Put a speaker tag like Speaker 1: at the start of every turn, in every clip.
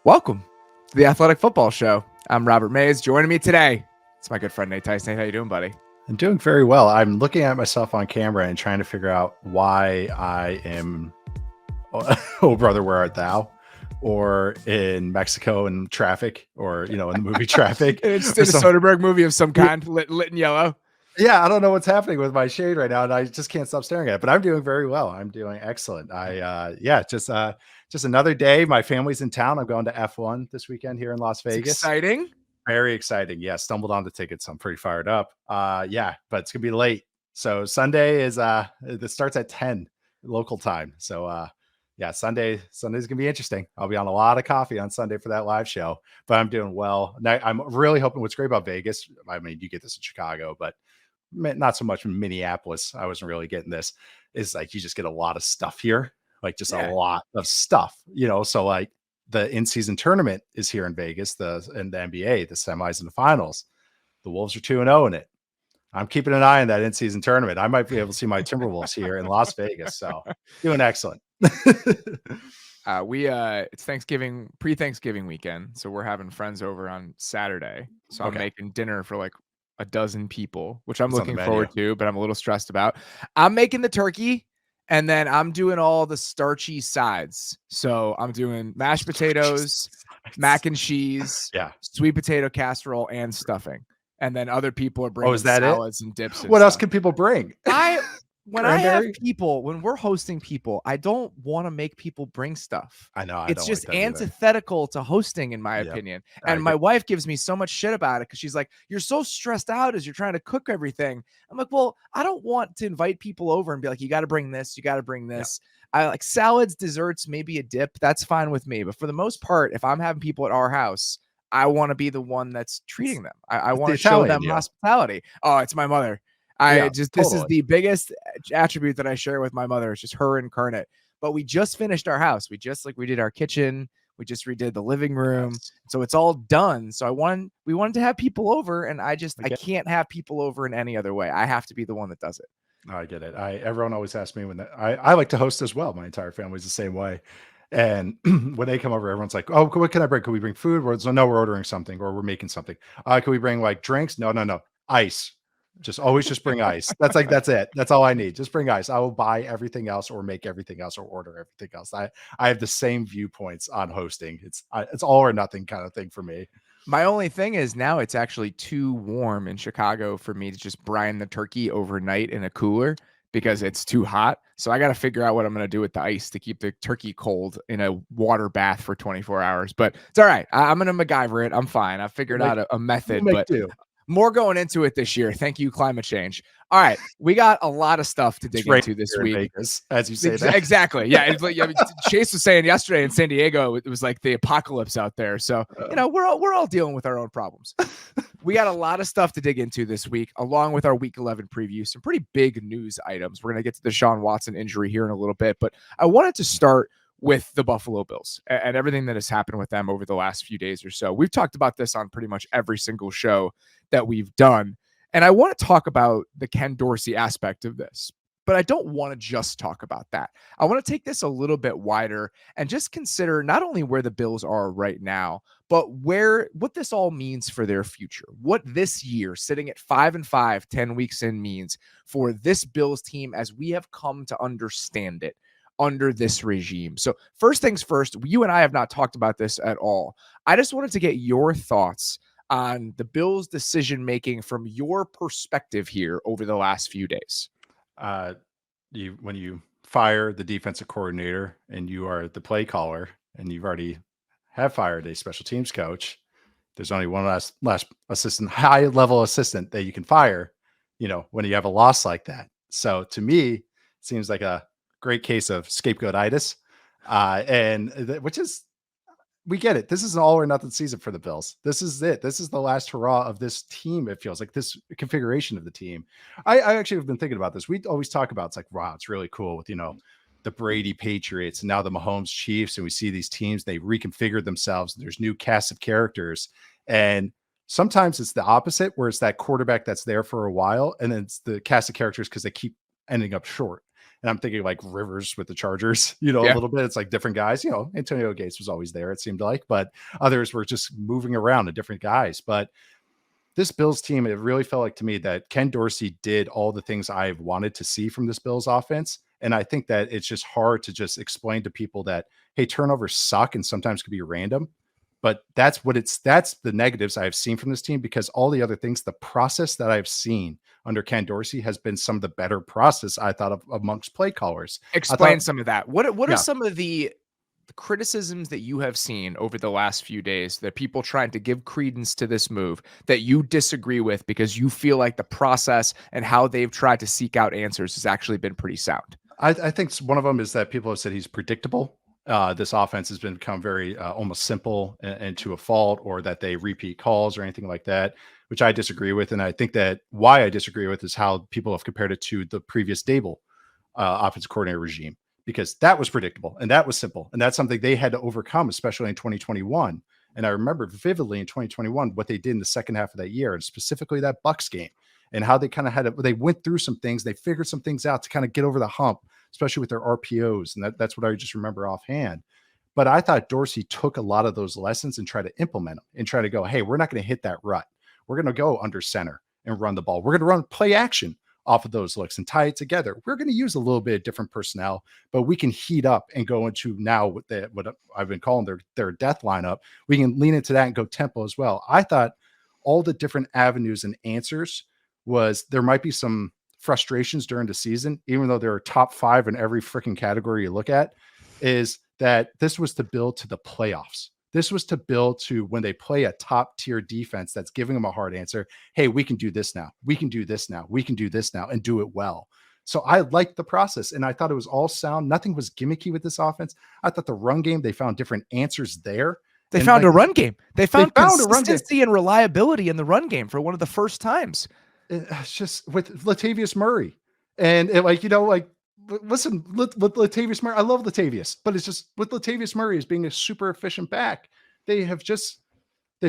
Speaker 1: Welcome to the Athletic Football Show. I'm Robert Mays. Joining me today, it's my good friend Nate Tice. Nate, how you doing, buddy?
Speaker 2: I'm doing very well. I'm looking at myself on camera and trying to figure out why I am, oh brother, where art thou? Or in Mexico in traffic, or in the movie Traffic.
Speaker 1: It's in a Soderbergh movie of some kind, lit in yellow.
Speaker 2: Yeah, I don't know what's happening with my shade right now, and I just can't stop staring at it. But I'm doing very well. I'm doing excellent. Just another day. My family's in town. I'm going to F1 this weekend here in Las Vegas.
Speaker 1: It's exciting.
Speaker 2: Very exciting. Yeah, stumbled on the tickets. I'm pretty fired up. But it's gonna be late. So Sunday is it starts at 10 local time. So Sunday's gonna be interesting. I'll be on a lot of coffee on Sunday for that live show, but I'm doing well. Now, I'm really hoping. What's great about Vegas, I mean, you get this in Chicago, but not so much in Minneapolis. I wasn't really getting this. Is like you just get a lot of stuff here, like just a lot of stuff, So like the in-season tournament is here in Vegas, and the NBA, the semis and the finals. The Wolves are 2-0 in it. I'm keeping an eye on that in-season tournament. I might be able to see my Timberwolves here in Las Vegas. So doing excellent.
Speaker 1: It's Thanksgiving, pre-Thanksgiving weekend. So we're having friends over on Saturday. So I'm making dinner for like a dozen people, which I'm looking forward to, but I'm a little stressed about. I'm making the turkey. And then I'm doing all the starchy sides. So I'm doing mashed potatoes, mac and cheese, sweet potato casserole, and stuffing. And then other people are bringing salads and dips. And
Speaker 2: what else can people bring?
Speaker 1: When we're hosting people, I don't want to make people bring stuff.
Speaker 2: I know.
Speaker 1: It's just antithetical to hosting, in my opinion. And my wife gives me so much shit about it because she's like, you're so stressed out as you're trying to cook everything. I'm like, well, I don't want to invite people over and be like, you got to bring this. You got to bring this. Yeah. I like salads, desserts, maybe a dip. That's fine with me. But for the most part, if I'm having people at our house, I want to be the one that's treating them. I want to show them hospitality. Oh, it's my mother. This is the biggest attribute that I share with my mother. It's just her incarnate. But we just finished our house. We did our kitchen. We just redid the living room. So it's all done. So we wanted to have people over, and I can't have people over in any other way. I have to be the one that does it.
Speaker 2: I get it. Everyone always asks me I like to host as well. My entire family's the same way. And when they come over, everyone's like, oh, what can I bring? Can we bring food? No, we're ordering something, or we're making something. Can we bring like drinks? No. Ice. Just bring ice. That's it. That's all I need. Just bring ice. I will buy everything else, or make everything else, or order everything else. I have the same viewpoints on hosting. It's all or nothing kind of thing for me.
Speaker 1: My only thing is now it's actually too warm in Chicago for me to just brine the turkey overnight in a cooler because it's too hot. So I got to figure out what I'm going to do with the ice to keep the turkey cold in a water bath for 24 hours. But it's all right. I'm going to MacGyver it. I'm fine. I figured out a method, but more going into it this year. Thank you, climate change. All right. We got a lot of stuff to dig into this week.
Speaker 2: Vegas, as you say that.
Speaker 1: Exactly. Yeah. Chase was saying yesterday in San Diego, it was like the apocalypse out there. So, we're all dealing with our own problems. We got a lot of stuff to dig into this week, along with our week 11 preview, some pretty big news items. We're going to get to the Deshaun Watson injury here in a little bit, but I wanted to start with the Buffalo Bills and everything that has happened with them over the last few days or so. We've talked about this on pretty much every single show that we've done. And I want to talk about the Ken Dorsey aspect of this, but I don't want to just talk about that. I want to take this a little bit wider and just consider not only where the Bills are right now, but what this all means for their future. What this year, sitting at 5-5, 10 weeks in, means for this Bills team as we have come to understand it under this regime. So first things first, you and I have not talked about this at all. I just wanted to get your thoughts on the Bills' decision-making from your perspective here over the last few days.
Speaker 2: When you fire the defensive coordinator and you are the play caller and you've already have fired a special teams coach, there's only one last assistant, high-level assistant that you can fire, when you have a loss like that. So to me, it seems like a great case of scapegoatitis, which is, we get it. This is an all or nothing season for the Bills. This is it. This is the last hurrah of this team. It feels like this configuration of the team. I actually have been thinking about this. We always talk about, it's like, wow, it's really cool with, the Brady Patriots and now the Mahomes Chiefs. And we see these teams, they reconfigured themselves. There's new cast of characters. And sometimes it's the opposite, where it's that quarterback that's there for a while. And then it's the cast of characters because they keep ending up short. And I'm thinking like Rivers with the Chargers, a
Speaker 1: Yeah.
Speaker 2: little bit. It's like different guys. Antonio Gates was always there, it seemed like, but others were just moving around to different guys. But this Bills team, it really felt like to me that Ken Dorsey did all the things I've wanted to see from this Bills offense. And I think that it's just hard to just explain to people that, hey, turnovers suck and sometimes could be random. But that's the negatives I've seen from this team, because all the other things, the process that I've seen under Ken Dorsey has been some of the better process I thought of amongst play callers.
Speaker 1: Explain some of that. What are
Speaker 2: Yeah.
Speaker 1: some of the criticisms that you have seen over the last few days that people trying to give credence to this move that you disagree with because you feel like the process and how they've tried to seek out answers has actually been pretty sound?
Speaker 2: I think one of them is that people have said he's predictable. This offense has become very almost simple and to a fault, or that they repeat calls or anything like that, which I disagree with. And I think that why I disagree with is how people have compared it to the previous Dable offensive coordinator regime, because that was predictable and that was simple. And that's something they had to overcome, especially in 2021. And I remember vividly in 2021 what they did in the second half of that year, and specifically that Bucs game, and how they kind of they went through some things, they figured some things out to kind of get over the hump, especially with their RPOs. And that's what I just remember offhand. But I thought Dorsey took a lot of those lessons and tried to implement them and try to go, hey, we're not going to hit that rut. We're going to go under center and run the ball. We're going to run play action off of those looks and tie it together. We're going to use a little bit of different personnel, but we can heat up and go into now what I've been calling their death lineup. We can lean into that and go tempo as well. I thought all the different avenues and answers was there might be some frustrations during the season, even though there are top 5 in every freaking category you look at, is that this was to build to the playoffs. This was to build to when they play a top tier defense that's giving them a hard answer. Hey, we can do this now. We can do this now. We can do this now and do it well. So I liked the process, and I thought it was all sound. Nothing was gimmicky with this offense. I thought the run game, they found different answers there.
Speaker 1: They found a run game. They found consistency and reliability in the run game for one of the first times.
Speaker 2: It's just with Latavius Murray, and listen, with Latavius Murray, I love Latavius, but it's just with Latavius Murray as being a super efficient back, they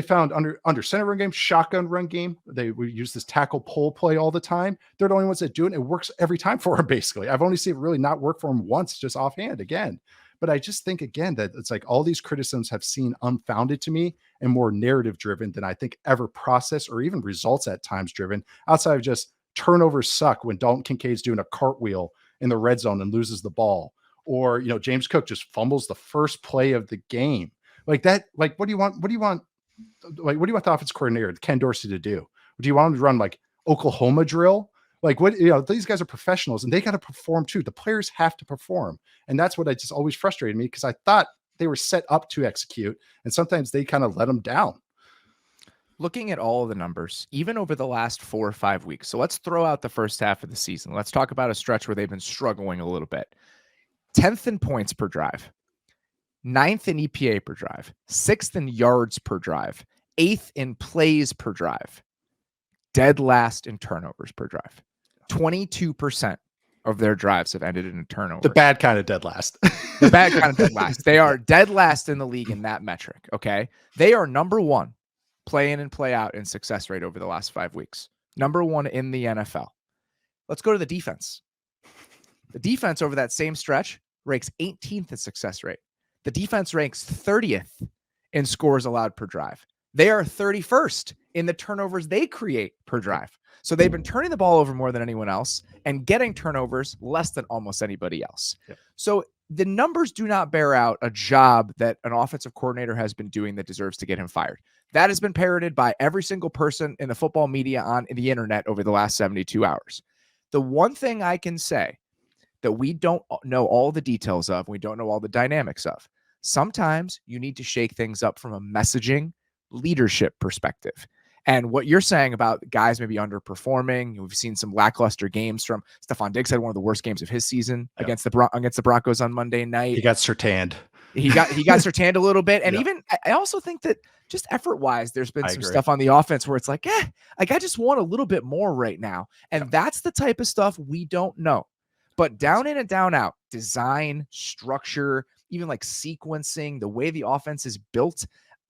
Speaker 2: found under center run game, shotgun run game. They would use this tackle pull play all the time. They're the only ones that do it. It works every time for them. Basically, I've only seen it really not work for them once, just offhand again. But I just think, again, that it's like all these criticisms have seemed unfounded to me and more narrative driven than I think ever process or even results at times driven, outside of just turnovers suck when Dalton Kincaid's doing a cartwheel in the red zone and loses the ball, or, James Cook just fumbles the first play of the game like that. Like, what do you want? What do you want the offense coordinator, Ken Dorsey, to do? Do you want him to run like Oklahoma drill? Like, what, these guys are professionals and they got to perform too. The players have to perform. And that's what I just always frustrated me, because I thought they were set up to execute, and sometimes they kind of let them down.
Speaker 1: Looking at all of the numbers, even over the last 4 or 5 weeks. So let's throw out the first half of the season. Let's talk about a stretch where they've been struggling a little bit. 10th in points per drive, 9th in EPA per drive, 6th in yards per drive, 8th in plays per drive, dead last in turnovers per drive. 22% of their drives have ended in a turnover.
Speaker 2: The bad kind of dead last.
Speaker 1: The bad kind of dead last. They are dead last in the league in that metric, okay? They are number 1 play in and play out in success rate over the last 5 weeks. Number 1 in the NFL. Let's go to the defense. The defense over that same stretch ranks 18th in success rate. The defense ranks 30th in scores allowed per drive. They are 31st in the turnovers they create per drive. So they've been turning the ball over more than anyone else and getting turnovers less than almost anybody else. Yep. So the numbers do not bear out a job that an offensive coordinator has been doing that deserves to get him fired. That has been parroted by every single person in the football media on the internet over the last 72 hours. The one thing I can say that we don't know all the details of, we don't know all the dynamics of, sometimes you need to shake things up from a messaging leadership perspective. And what you're saying about guys maybe underperforming, we've seen some lackluster games from Stephon Diggs. Had one of the worst games of his season against the Broncos on Monday night.
Speaker 2: He got Surtanned.
Speaker 1: He got Surtanned a little bit. And even I also think that just effort wise, there's been some stuff on the offense where it's like, I just want a little bit more right now. And that's the type of stuff we don't know. But down in and down out, design, structure, even like sequencing, the way the offense is built,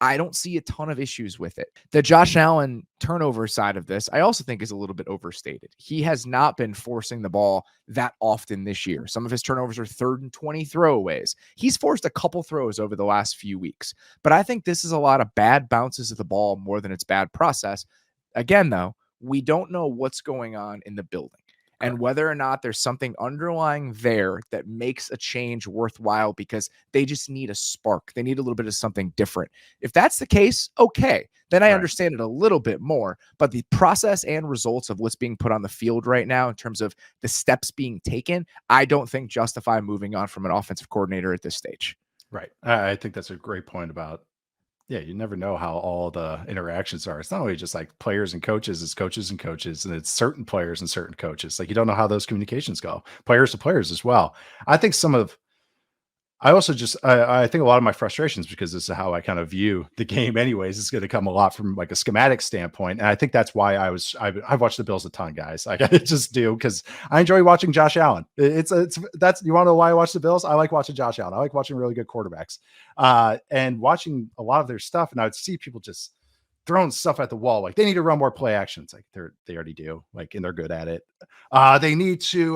Speaker 1: I don't see a ton of issues with it. The Josh Allen turnover side of this, I also think is a little bit overstated. He has not been forcing the ball that often this year. Some of his turnovers are 3rd and 20 throwaways. He's forced a couple throws over the last few weeks, but I think this is a lot of bad bounces of the ball more than it's bad process. Again, though, we don't know what's going on in the building. And whether or not there's something underlying there that makes a change worthwhile because they just need a spark. They need a little bit of something different. If that's the case, okay, then I understand it a little bit more. But the process and results of what's being put on the field right now in terms of the steps being taken, I don't think justify moving on from an offensive coordinator at this stage.
Speaker 2: Right. I think that's a great point about, you never know how all the interactions are. It's not only just like players and coaches, it's coaches and coaches, and it's certain players and certain coaches. Like you don't know how those communications go, players to players as well. I think I think a lot of my frustrations, because this is how I kind of view the game anyways, is going to come a lot from like a schematic standpoint. And I think that's why I've watched the Bills a ton, guys. Like I just do, because I enjoy watching Josh Allen. You want to know why I watch the Bills? I like watching Josh Allen. I like watching really good quarterbacks and watching a lot of their stuff. And I would see people just throwing stuff at the wall. Like they need to run more play actions. Like they already do, like, and they're good at it. They need to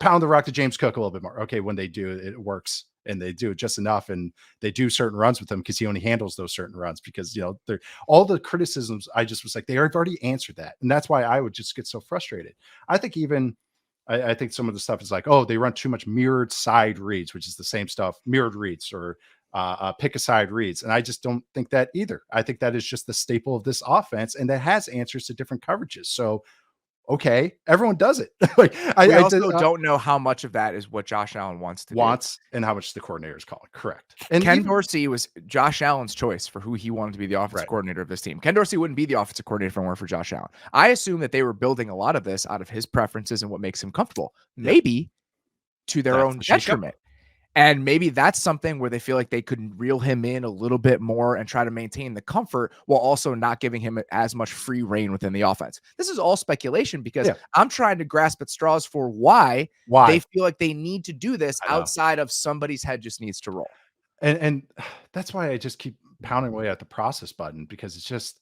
Speaker 2: pound the rock to James Cook a little bit more. Okay. When they do, it works. And they do it just enough, and they do certain runs with him because he only handles those certain runs, because they're all the criticisms. I just was like, they have already answered that, and that's why I would just get so frustrated. I think I think some of the stuff is like, oh, they run too much mirrored side reads, which is the same stuff, mirrored reads or pick a side reads, and I just don't think that either. I think that is just the staple of this offense, and that has answers to different coverages. So okay, everyone does it. Like
Speaker 1: I also don't know how much of that is what Josh Allen wants to do.
Speaker 2: And how much the coordinator is calling. Correct. And
Speaker 1: Ken Dorsey was Josh Allen's choice for who he wanted to be the offensive coordinator of this team. Ken Dorsey wouldn't be the offensive coordinator if it weren't for Josh Allen. I assume that they were building a lot of this out of his preferences and what makes him comfortable, maybe to their own detriment. And maybe that's something where they feel like they could reel him in a little bit more and try to maintain the comfort while also not giving him as much free reign within the offense. This is all speculation, because I'm trying to grasp at straws for why they feel like they need to do this outside of somebody's head just needs to roll.
Speaker 2: And that's why I just keep pounding away at the process button, because it's just,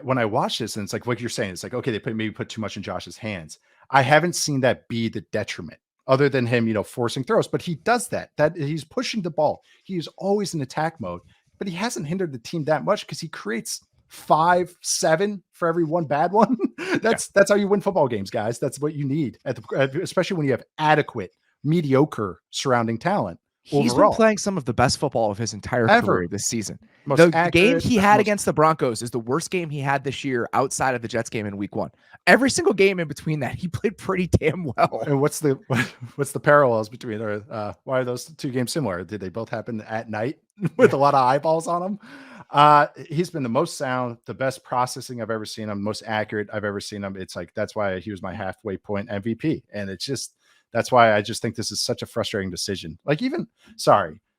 Speaker 2: when I watch this, and it's like what you're saying, it's like, okay, they maybe put too much in Josh's hands. I haven't seen that be the detriment, other than him, forcing throws, but he does that he's pushing the ball. He is always in attack mode, but he hasn't hindered the team that much, because he creates 5, 7 for every one bad one. That's how you win football games, guys. That's what you need especially when you have adequate, mediocre surrounding talent.
Speaker 1: He's been playing some of the best football of his entire career this season. The game he had against the Broncos is the worst game he had this year outside of the Jets game in week 1. Every single game in between that, he played pretty damn well.
Speaker 2: And what's the parallels between, why are those two games similar? Did they both happen at night with a lot of eyeballs on them? He's been the most sound, the best processing I've ever seen him, most accurate I've ever seen him. It's like, that's why he was my halfway point MVP. And it's just, that's why I just think this is such a frustrating decision. Like the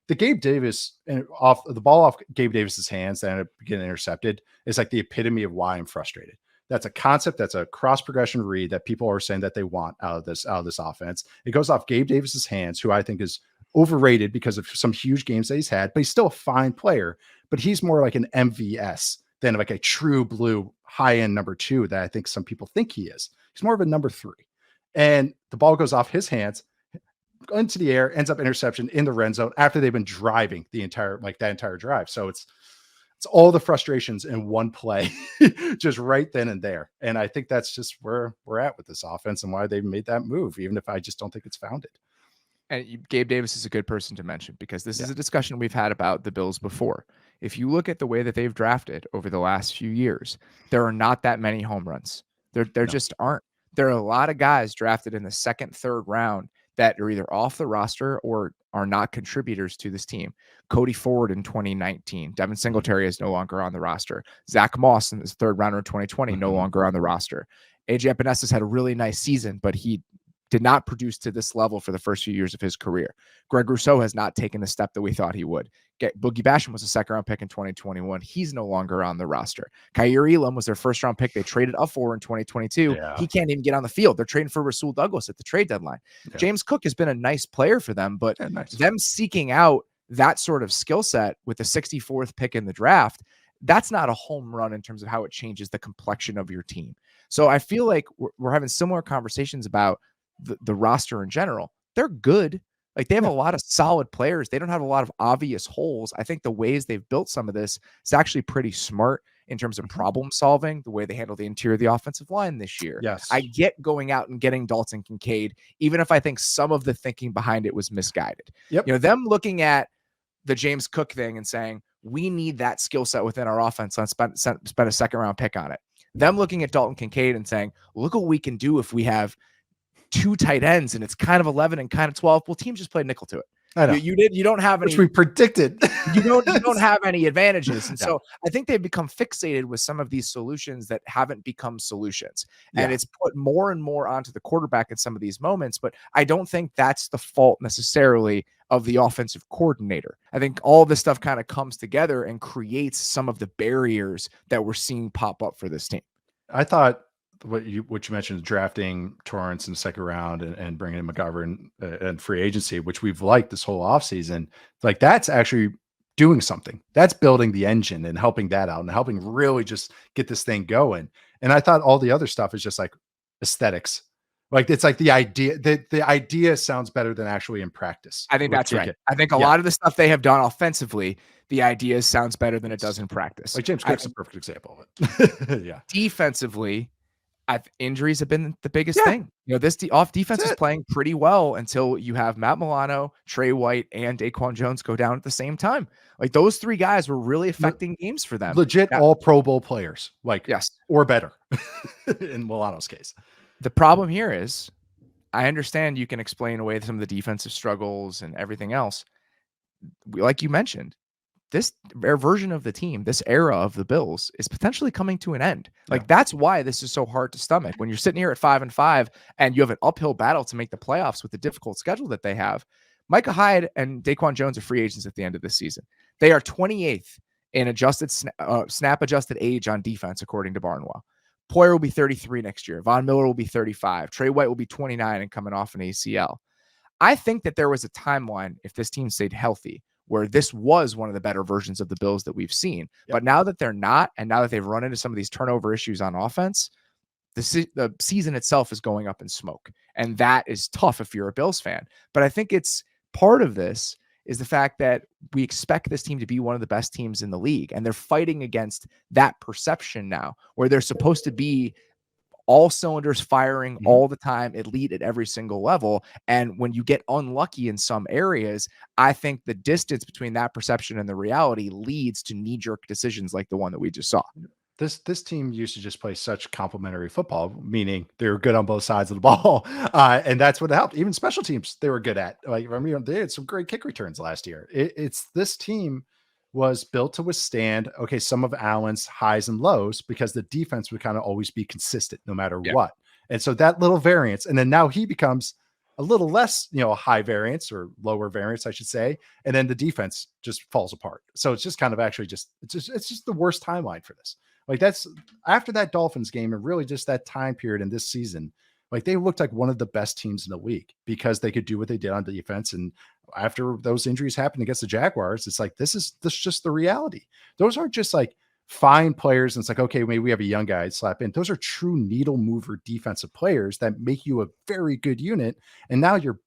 Speaker 2: Gabe Davis the ball off Gabe Davis's hands that ended up getting intercepted is like the epitome of why I'm frustrated. That's a concept. That's a cross progression read that people are saying that they want out of this offense. It goes off Gabe Davis's hands, who I think is overrated because of some huge games that he's had, but he's still a fine player, but he's more like an MVS than like a true blue high end number 2 that I think some people think he is. He's more of a number 3. And the ball goes off his hands into the air, ends up interception in the red zone after they've been driving that entire drive. So it's all the frustrations in one play, just right then and there. And I think that's just where we're at with this offense and why they've made that move, even if I just don't think it's founded.
Speaker 1: And Gabe Davis is a good person to mention, because this is a discussion we've had about the Bills before. If you look at the way that they've drafted over the last few years, there are not that many home runs. There just aren't. There are a lot of guys drafted in the 2nd, 3rd round that are either off the roster or are not contributors to this team. Cody Ford in 2019. Devin Singletary is no longer on the roster. Zach Moss in his 3rd rounder in 2020, no longer on the roster. AJ Epinesa had a really nice season, but he did not produce to this level for the first few years of his career. Greg Rousseau has not taken the step that we thought he would. Boogie Basham was a 2nd-round pick in 2021. He's no longer on the roster. Kaiir Elam was their 1st-round pick. They traded up for in 2022. Yeah. He can't even get on the field. They're trading for Rasul Douglas at the trade deadline. Yeah. James Cook has been a nice player for them, but them seeking out that sort of skill set with the 64th pick in the draft, that's not a home run in terms of how it changes the complexion of your team. So I feel like we're having similar conversations about the roster in general. They're good. Like they have a lot of solid players. They don't have a lot of obvious holes. I think the ways they've built some of this is actually pretty smart in terms of problem solving, the way they handle the interior of the offensive line this year.
Speaker 2: Yes.
Speaker 1: I get going out and getting Dalton Kincaid, even if I think some of the thinking behind it was misguided.
Speaker 2: Yep.
Speaker 1: You know, them looking at the James Cook thing and saying, we need that skill set within our offense. Let's spend a second round pick on it. Them looking at Dalton Kincaid and saying, look what we can do if we have 2 tight ends and it's kind of 11 and kind of 12. Well, teams just played nickel to it.
Speaker 2: I know.
Speaker 1: You don't have any,
Speaker 2: which we predicted.
Speaker 1: you don't have any advantages. And so I think they've become fixated with some of these solutions that haven't become solutions. And it's put more and more onto the quarterback at some of these moments. But I don't think that's the fault necessarily of the offensive coordinator. I think all this stuff kind of comes together and creates some of the barriers that we're seeing pop up for this team.
Speaker 2: I thought what you mentioned, drafting Torrance in the second round and bringing in McGovern and free agency, which we've liked this whole offseason, like that's actually doing something. That's building the engine and helping that out and helping really just get this thing going. And I thought all the other stuff is just like aesthetics. Like it's like the idea sounds better than actually in practice.
Speaker 1: I think that's right. I think a lot of the stuff they have done offensively, the idea sounds better than it does in practice.
Speaker 2: Like James Cook's a perfect example of it.
Speaker 1: Defensively, injuries have been the biggest thing. You know, this defense is playing pretty well until you have Matt Milano, Trey White, and Daquan Jones go down at the same time. Like those 3 guys were really affecting games for them.
Speaker 2: Legit all Pro Bowl players, like or better in Milano's case.
Speaker 1: The problem here is I understand you can explain away some of the defensive struggles and everything else. Like you mentioned, this version of the team, this era of the Bills is potentially coming to an end. Like that's why this is so hard to stomach. When you're sitting here at 5-5 and you have an uphill battle to make the playoffs with the difficult schedule that they have, Micah Hyde and Daquan Jones are free agents at the end of this season. They are 28th in adjusted snap adjusted age on defense, according to Barnwell. Poyer will be 33 next year. Von Miller will be 35. Trey White will be 29 and coming off an ACL. I think that there was a timeline, if this team stayed healthy, where this was one of the better versions of the Bills that we've seen. But now that they're not, and now that they've run into some of these turnover issues on offense, the season itself is going up in smoke. And that is tough if you're a Bills fan. But I think it's part of this is the fact that we expect this team to be one of the best teams in the league. And they're fighting against that perception now, where they're supposed to be all cylinders firing all the time, elite at every single level. And when you get unlucky in some areas, I think the distance between that perception and the reality leads to knee-jerk decisions like the one that we just saw.
Speaker 2: This team used to just play such complementary football, meaning they were good on both sides of the ball. And that's what helped. Even special teams, they were good at. Like, I mean, they had some great kick returns last year. It's this team was built to withstand, some of Allen's highs and lows because the defense would kind of always be consistent no matter what. And so that little variance, and then now he becomes a little less, high variance or lower variance, I should say. And then the defense just falls apart. So it's just kind of actually it's just the worst timeline for this. Like that's after that Dolphins game and really just that time period in this season, like they looked like one of the best teams in the league because they could do what they did on defense. And after those injuries happened against the Jaguars, it's like, this is just the reality. Those aren't just like fine players. And it's like, okay, maybe we have a young guy slap in. Those are true needle mover defensive players that make you a very good unit. And now you're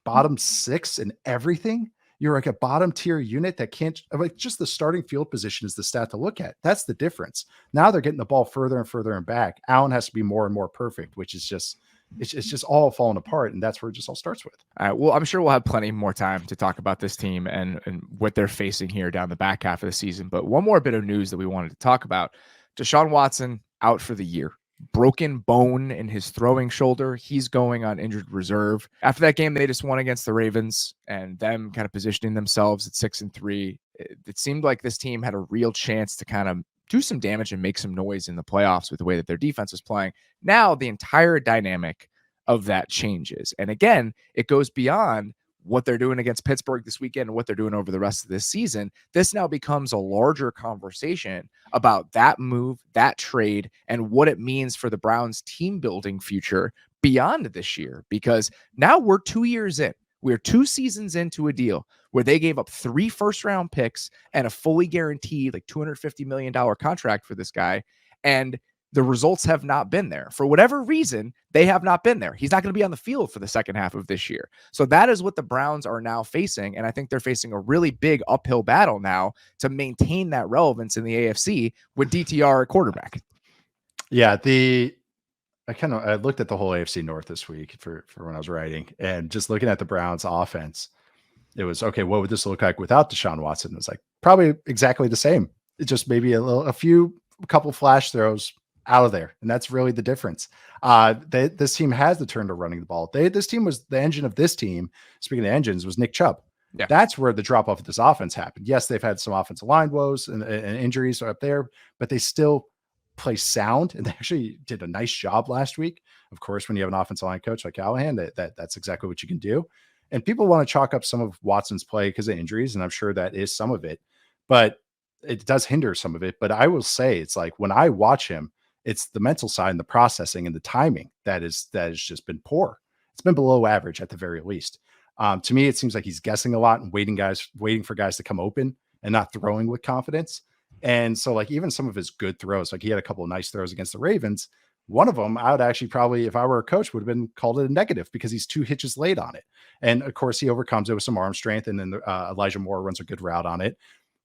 Speaker 2: bottom 6 in everything. You're like a bottom tier unit that can't, like, just the starting field position is the stat to look at. That's the difference. Now they're getting the ball further and further and back. Allen has to be more and more perfect, which is just, it's just all falling apart. And that's where it just all starts with.
Speaker 1: All right. Well, I'm sure we'll have plenty more time to talk about this team and what they're facing here down the back half of the season. But one more bit of news that we wanted to talk about. Deshaun Watson out for the year. Broken bone in his throwing shoulder. He's going on injured reserve. After that game, they just won against the Ravens and them kind of positioning themselves at 6-3. It seemed like this team had a real chance to kind of do some damage and make some noise in the playoffs with the way that their defense was playing. Now the entire dynamic of that changes. And again, it goes beyond what they're doing against Pittsburgh this weekend and what they're doing over the rest of this season. This now becomes a larger conversation about that move, that trade, and what it means for the Browns team building future beyond this year, because now we're 2 years in. We're 2 seasons into a deal where they gave up 3 first-round picks and a fully guaranteed like $250 million contract for this guy. And the results have not been there. For whatever reason, they have not been there. He's not going to be on the field for the second half of this year. So that is what the Browns are now facing. And I think they're facing a really big uphill battle now to maintain that relevance in the AFC with DTR at quarterback.
Speaker 2: Yeah, I looked at the whole AFC North this week for when I was writing, and just looking at the Browns offense, it was okay. What would this look like without Deshaun Watson? It was like probably exactly the same. It just maybe a couple flash throws out of there, and that's really the difference. This team has the turn to running the ball. This team was the engine of this team. Speaking of engines, was Nick Chubb. Yeah. That's where the drop off of this offense happened. Yes, they've had some offensive line woes and injuries up there, but they still play sound, and they actually did a nice job last week. Of course, when you have an offensive line coach like Callahan, that's exactly what you can do. And people want to chalk up some of Watson's play because of injuries, and I'm sure that is some of it, but it does hinder some of it. But I will say, it's like when I watch him, it's the mental side and the processing and the timing that has just been poor. It's been below average at the very least. To me, it seems like he's guessing a lot and waiting for guys to come open and not throwing with confidence. And so, like, even some of his good throws, like he had a couple of nice throws against the Ravens. One of them, I would actually probably, if I were a coach, would have been called it a negative because he's 2 hitches late on it. And of course, he overcomes it with some arm strength, and then Elijah Moore runs a good route on it.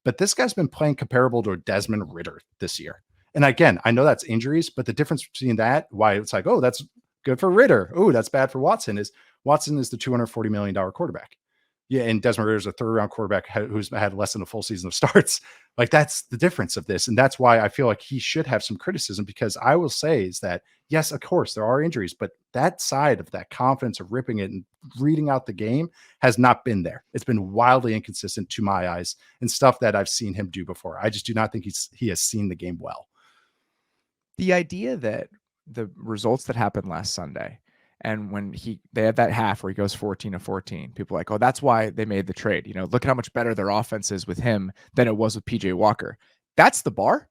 Speaker 2: But this guy's been playing comparable to Desmond Ridder this year. And again, I know that's injuries, but the difference between that, why it's like, oh, that's good for Ridder, oh, that's bad for Watson, is Watson is the $240 million quarterback. Yeah, and Desmond Ridder is a 3rd-round quarterback who's had less than a full season of starts. Like, that's the difference of this. And that's why I feel like he should have some criticism, because I will say is that, yes, of course, there are injuries, but that side of that confidence of ripping it and reading out the game has not been there. It's been wildly inconsistent to my eyes, and stuff that I've seen him do before. I just do not think he has seen the game well.
Speaker 1: The idea that the results that happened last Sunday, and when they had that half where he goes 14-14, people are like, oh, that's why they made the trade. You know, look at how much better their offense is with him than it was with PJ Walker. That's the bar.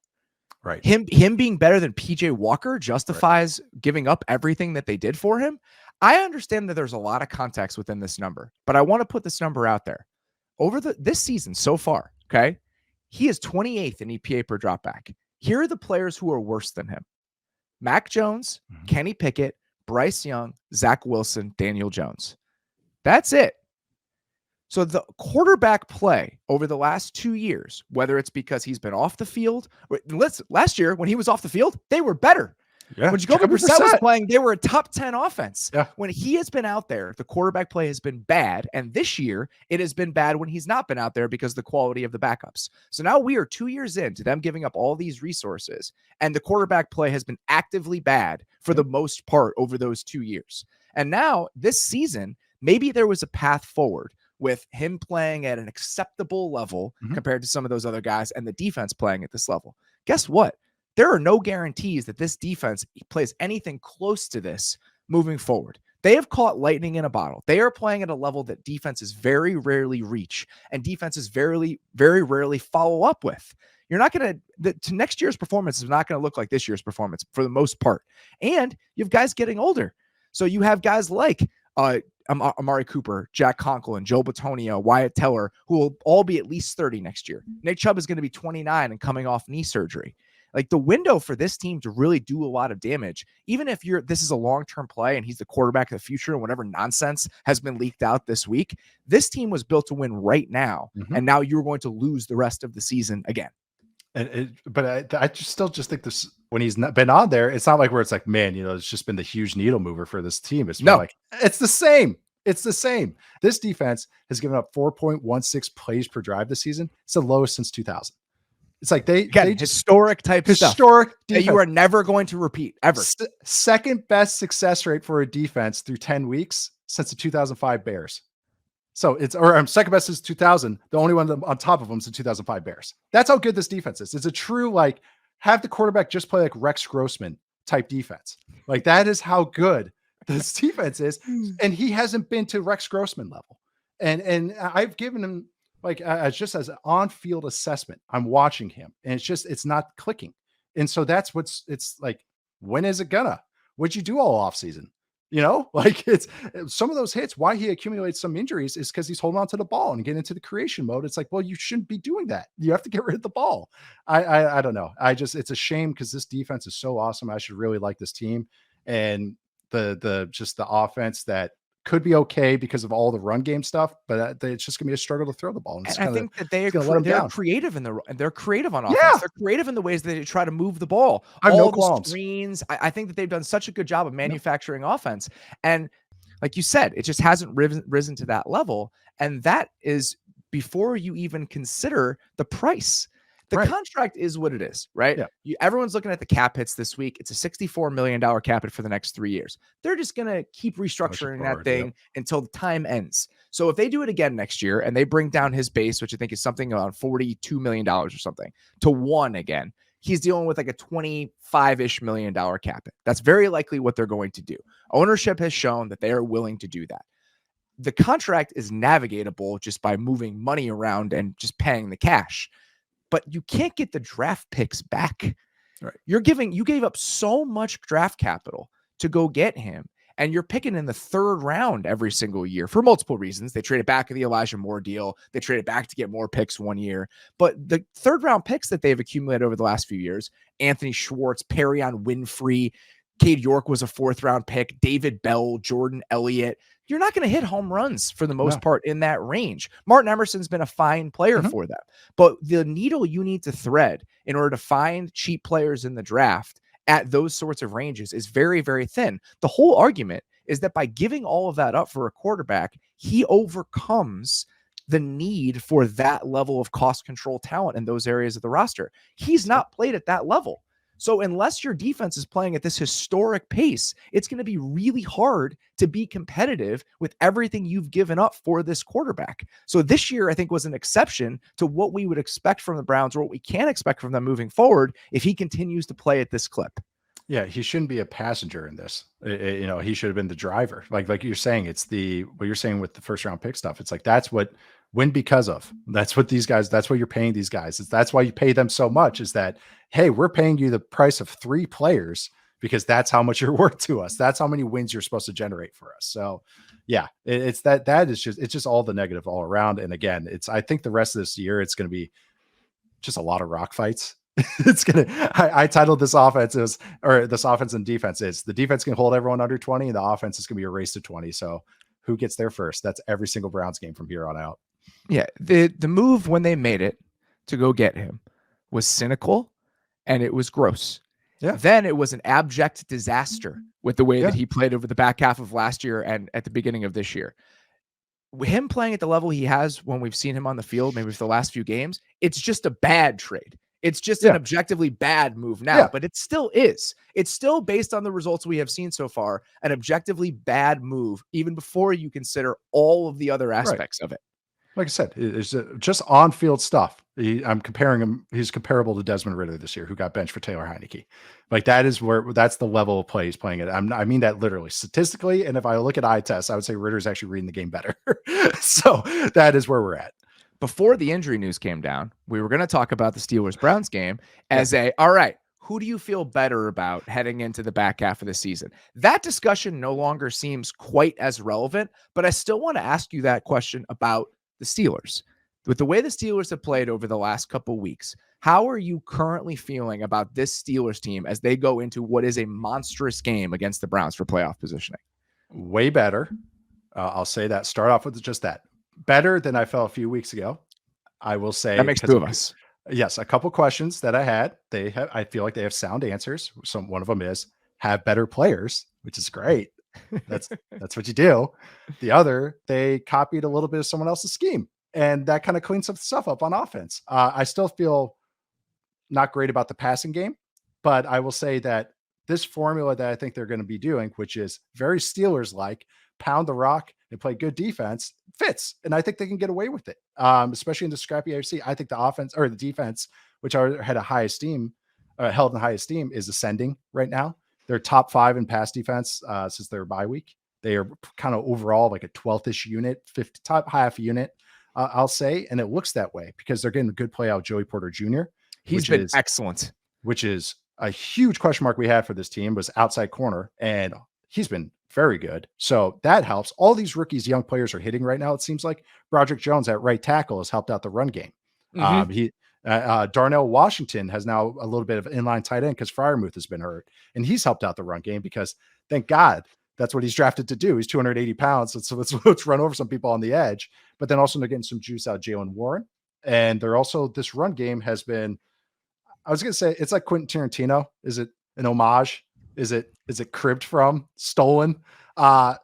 Speaker 2: Right.
Speaker 1: Him being better than PJ Walker justifies giving up everything that they did for him. I understand that there's a lot of context within this number, but I want to put this number out there. Over this season so far, okay, he is 28th in EPA per dropback. Here are the players who are worse than him: Mac Jones, Kenny Pickett, Bryce Young, Zach Wilson, Daniel Jones. That's it. So the quarterback play over the last 2 years, whether it's because he's been off the field, last year when he was off the field, they were better. Yeah, when Jacoby Brissett was playing, they were a top 10 offense. Yeah. When he has been out there, the quarterback play has been bad. And this year, it has been bad when he's not been out there because of the quality of the backups. So now we are 2 years into them giving up all these resources, and the quarterback play has been actively bad for the most part over those 2 years. And now this season, maybe there was a path forward with him playing at an acceptable level compared to some of those other guys, and the defense playing at this level. Guess what? There are no guarantees that this defense plays anything close to this moving forward. They have caught lightning in a bottle. They are playing at a level that defenses very rarely reach, and defenses very, very rarely follow up with. You're not going to next year's performance is not going to look like this year's performance for the most part. And you have guys getting older. So you have guys like Amari Cooper, Jack Conklin, Joe Bitonio, Wyatt Teller, who will all be at least 30 next year. Nick Chubb is going to be 29 and coming off knee surgery. Like, the window for this team to really do a lot of damage, even if this is a long-term play and he's the quarterback of the future and whatever nonsense has been leaked out this week, this team was built to win right now. And now you're going to lose the rest of the season again.
Speaker 2: But I still think this, when he's not been on there, it's not like where it's like, man, you know, it's just been the huge needle mover for this team. It's like, it's the same. It's the same. This defense has given up 4.16 plays per drive this season. It's the lowest since 2000. It's like they
Speaker 1: historic type stuff that you are never going to repeat ever.
Speaker 2: Second best success rate for a defense through 10 weeks since the 2005 Bears. So second best since 2000. The only one on top of them is the 2005 Bears. That's how good this defense is. It's a true, like, have the quarterback just play like Rex Grossman type defense. Like, that is how good this defense is. And he hasn't been to Rex Grossman level. And I've given him, like, just as an on-field assessment, I'm watching him, and it's not clicking. And so it's like, when is it gonna? What'd you do all offseason? Like it's some of those hits. Why he accumulates some injuries is because he's holding on to the ball and getting into the creation mode. It's like, well, you shouldn't be doing that. You have to get rid of the ball. I don't know. It's a shame because this defense is so awesome. I should really like this team, and just the offense that could be okay because of all the run game stuff, but it's just gonna be a struggle to throw the ball.
Speaker 1: And I think that they're creative they're creative on offense.
Speaker 2: Yeah.
Speaker 1: They're creative in the ways that they try to move the ball.
Speaker 2: I have
Speaker 1: all
Speaker 2: no
Speaker 1: the
Speaker 2: qualms.
Speaker 1: screens. I think that they've done such a good job of manufacturing offense. And like you said, it just hasn't risen to that level. And that is before you even consider the price. The contract is what it is, right?
Speaker 2: Yeah.
Speaker 1: Everyone's looking at the cap hits this week. It's a $64 million cap hit for the next 3 years. They're just going to keep restructuring that thing until the time ends. So if they do it again next year and they bring down his base, which I think is something around $42 million or something, to 1 again, he's dealing with like a $25-ish million cap hit. That's very likely what they're going to do. Ownership has shown that they are willing to do that. The contract is navigatable just by moving money around and just paying the cash. But you can't get the draft picks back.
Speaker 2: Right.
Speaker 1: You gave up so much draft capital to go get him, and you're picking in the 3rd round every single year for multiple reasons. They traded back in the Elijah Moore deal. They traded back to get more picks 1 year. But the 3rd round picks that they've accumulated over the last few years, Anthony Schwartz, Perrion Winfrey, Cade York was a 4th round pick, David Bell, Jordan Elliott. You're not going to hit home runs for the most part in that range. Martin Emerson's been a fine player for them, but the needle you need to thread in order to find cheap players in the draft at those sorts of ranges is very, very thin. The whole argument is that by giving all of that up for a quarterback, he overcomes the need for that level of cost control talent in those areas of the roster. He's not played at that level. So unless your defense is playing at this historic pace, it's going to be really hard to be competitive with everything you've given up for this quarterback. So this year, I think, was an exception to what we would expect from the Browns or what we can expect from them moving forward if he continues to play at this clip.
Speaker 2: Yeah, he shouldn't be a passenger in this. He should have been the driver. Like you're saying, it's what you're saying with the 1st round pick stuff. It's like, that's what win because of. That's what these guys, that's what you're paying these guys. That's why you pay them so much, is that, hey, we're paying you the price of 3 players because that's how much you're worth to us. That's how many wins you're supposed to generate for us. So yeah, it's just all the negative all around. And again, I think the rest of this year, it's going to be just a lot of rock fights. I titled this offense this offense and defense is the defense can hold everyone under 20 and the offense is going to be a race to 20. So who gets there first? That's every single Browns game from here on out.
Speaker 1: Yeah. The move when they made it to go get him was cynical and it was gross.
Speaker 2: Yeah.
Speaker 1: Then it was an abject disaster with the way that he played over the back half of last year and at the beginning of this year. Him playing at the level he has when we've seen him on the field, maybe for the last few games, it's just a bad trade. It's just an objectively bad move now, but it still is. It's still, based on the results we have seen so far, an objectively bad move, even before you consider all of the other aspects of it.
Speaker 2: Like I said, it's just on-field stuff. I'm comparing him. He's comparable to Desmond Ridder this year, who got benched for Taylor Heineke. Like that's the level of play he's playing at. I mean that literally, statistically. And if I look at eye tests, I would say Ritter's actually reading the game better. So that is where we're at.
Speaker 1: Before the injury news came down, we were going to talk about the Steelers-Browns game as all right, who do you feel better about heading into the back half of the season? That discussion no longer seems quite as relevant, but I still want to ask you that question about the Steelers. With the way the Steelers have played over the last couple weeks, how are you currently feeling about this Steelers team as they go into what is a monstrous game against the Browns for playoff positioning?
Speaker 2: Way better. I'll say that. Start off with just that. Better than I felt a few weeks ago. I will say
Speaker 1: that makes 2 of us.
Speaker 2: Yes, a couple questions that I had. I feel like they have sound answers. One of them is have better players, which is great. That's what you do. The other, they copied a little bit of someone else's scheme, and that kind of cleans some stuff up on offense. I still feel not great about the passing game, but I will say that this formula that I think they're going to be doing, which is very Steelers-like, pound the rock and play good defense, fits. And I think they can get away with it, especially in the scrappy AFC. I think the offense or the defense, which had a high esteem, held in high esteem, is ascending right now. They're top 5 in pass defense since their bye week. They are kind of overall like a 12th-ish unit, top half unit, I'll say. And it looks that way because they're getting a good play out of Joey Porter Jr.
Speaker 1: He's been excellent.
Speaker 2: Which is a huge question mark we had for this team, was outside corner. And he's been very good. So that helps. All these rookies, young players are hitting right now. It seems like Broderick Jones at right tackle has helped out the run game. Darnell Washington has now a little bit of inline tight end because Freiermuth has been hurt, and he's helped out the run game because thank God that's what he's drafted to do. He's 280 pounds. So let's run over some people on the edge, but then also they're getting some juice out of Jalen Warren. And they're also, this run game has been, I was going to say, it's like Quentin Tarantino. Is it an homage? Is it cribbed from, stolen?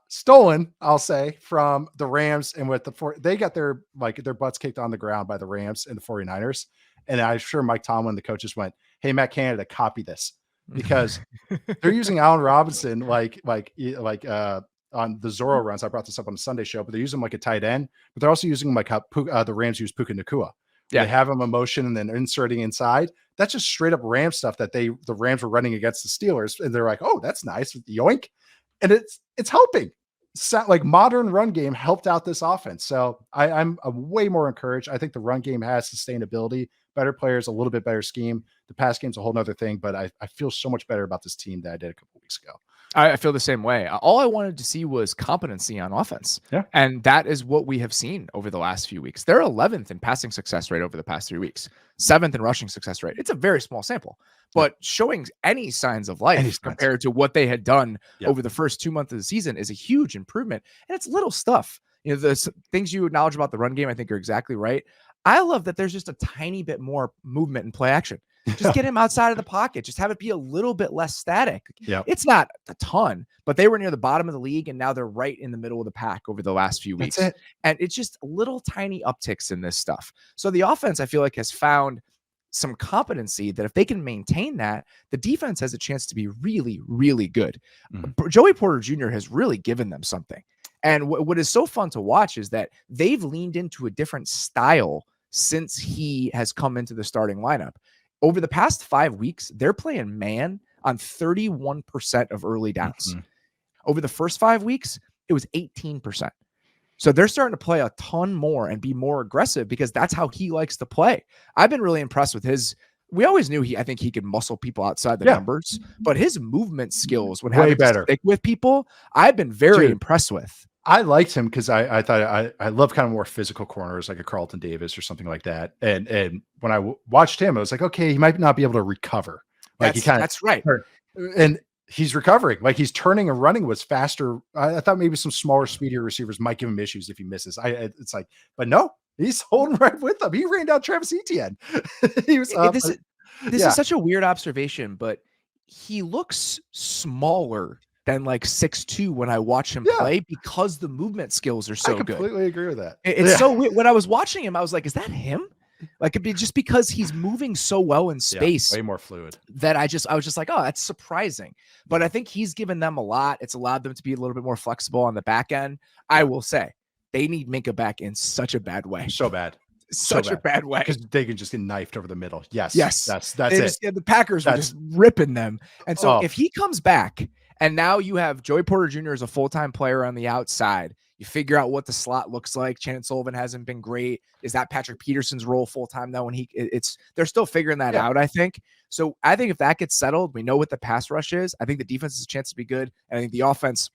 Speaker 2: Stolen, I'll say, from the Rams. And with they got their butts kicked on the ground by the Rams and the 49ers. And I'm sure Mike Tomlin, the coaches, went, "Hey, Matt Canada, copy this," because they're using Allen Robinson like on the Zorro runs. I brought this up on the Sunday show, but they're using him like a tight end, but they're also using him like how the Rams use Puka Nacua. Yeah. They have him in motion and then inserting inside. That's just straight up Ram stuff that the Rams were running against the Steelers. And they're like, "Oh, that's nice." Yoink. And it's helping. Like modern run game helped out this offense. So I'm way more encouraged. I think the run game has sustainability, better players, a little bit better scheme. The pass game's a whole nother thing, but I feel so much better about this team than I did a couple weeks ago.
Speaker 1: I feel the same way. All I wanted to see was competency on offense.
Speaker 2: Yeah.
Speaker 1: And that is what we have seen over the last few weeks. They're 11th in passing success rate over the past 3 weeks, 7th in rushing success rate. It's a very small sample, but showing any signs of life compared to what they had done over the first 2 months of the season is a huge improvement. And it's little stuff. You know, the things you acknowledge about the run game, I think, are exactly right. I love that there's just a tiny bit more movement and play action. Just get him outside of the pocket. Just have it be a little bit less static.
Speaker 2: Yeah,
Speaker 1: it's not a ton, but they were near the bottom of the league, and now they're right in the middle of the pack over the last few weeks. And it's just little tiny upticks in this stuff. So the offense, I feel like, has found some competency that if they can maintain that, the defense has a chance to be really, really good. Joey Porter Jr. has really given them something. And what is so fun to watch is that they've leaned into a different style since he has come into the starting lineup. Over the past 5 weeks, they're playing man on 31% of early downs. Over the first 5 weeks, it was 18%. So they're starting to play a ton more and be more aggressive because that's how he likes to play. I've been really impressed with we always knew I think he could muscle people outside the numbers, but his movement skills when having to stick with people, I've been very impressed with.
Speaker 2: I liked him because I thought I love kind of more physical corners like a Carlton Davis or something like that. And when I watched him, I was like, okay, he might not be able to recover. Like
Speaker 1: that's right.
Speaker 2: And he's recovering. Like he's turning and running was faster. I thought maybe some smaller, speedier receivers might give him issues if he misses. It's like, but no, he's holding right with them. He ran down Travis Etienne. He was.
Speaker 1: This is such a weird observation, but he looks smaller than like 6'2" when I watch him play because the movement skills are so good. I
Speaker 2: completely agree with that.
Speaker 1: It's so weird. When I was watching him, I was like, is that him? Like it'd be just because he's moving so well in space,
Speaker 2: way more fluid,
Speaker 1: that I was just like, oh, that's surprising. But I think he's given them a lot. It's allowed them to be a little bit more flexible on the back end. I will say they need Minka back in such a bad way.
Speaker 2: So bad.
Speaker 1: Such a bad way.
Speaker 2: Because they can just get knifed over the middle. Yes. That's it.
Speaker 1: The Packers were just ripping them. And so if he comes back and now you have Joey Porter Jr. as a full-time player on the outside, you figure out what the slot looks like. Chandon Sullivan hasn't been great. Is that Patrick Peterson's role full-time though? When they're still figuring that out, I think. So I think if that gets settled, we know what the pass rush is. I think the defense has a chance to be good. And I think the offense,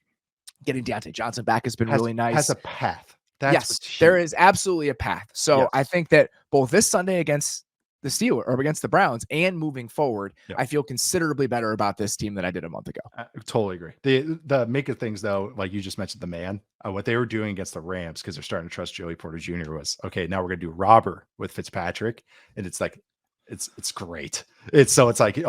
Speaker 1: getting Deontay Johnson back has been really nice.
Speaker 2: Has a path.
Speaker 1: Yes, there is absolutely a path. So I think that both this Sunday against the Steelers or against the Browns and moving forward, I feel considerably better about this team than I did a month ago.
Speaker 2: I totally agree. The make of things though, like you just mentioned, the man, what they were doing against the Rams, because they're starting to trust Joey Porter Jr. was, okay, now we're going to do robber with Fitzpatrick. And it's like, it's great. It's like,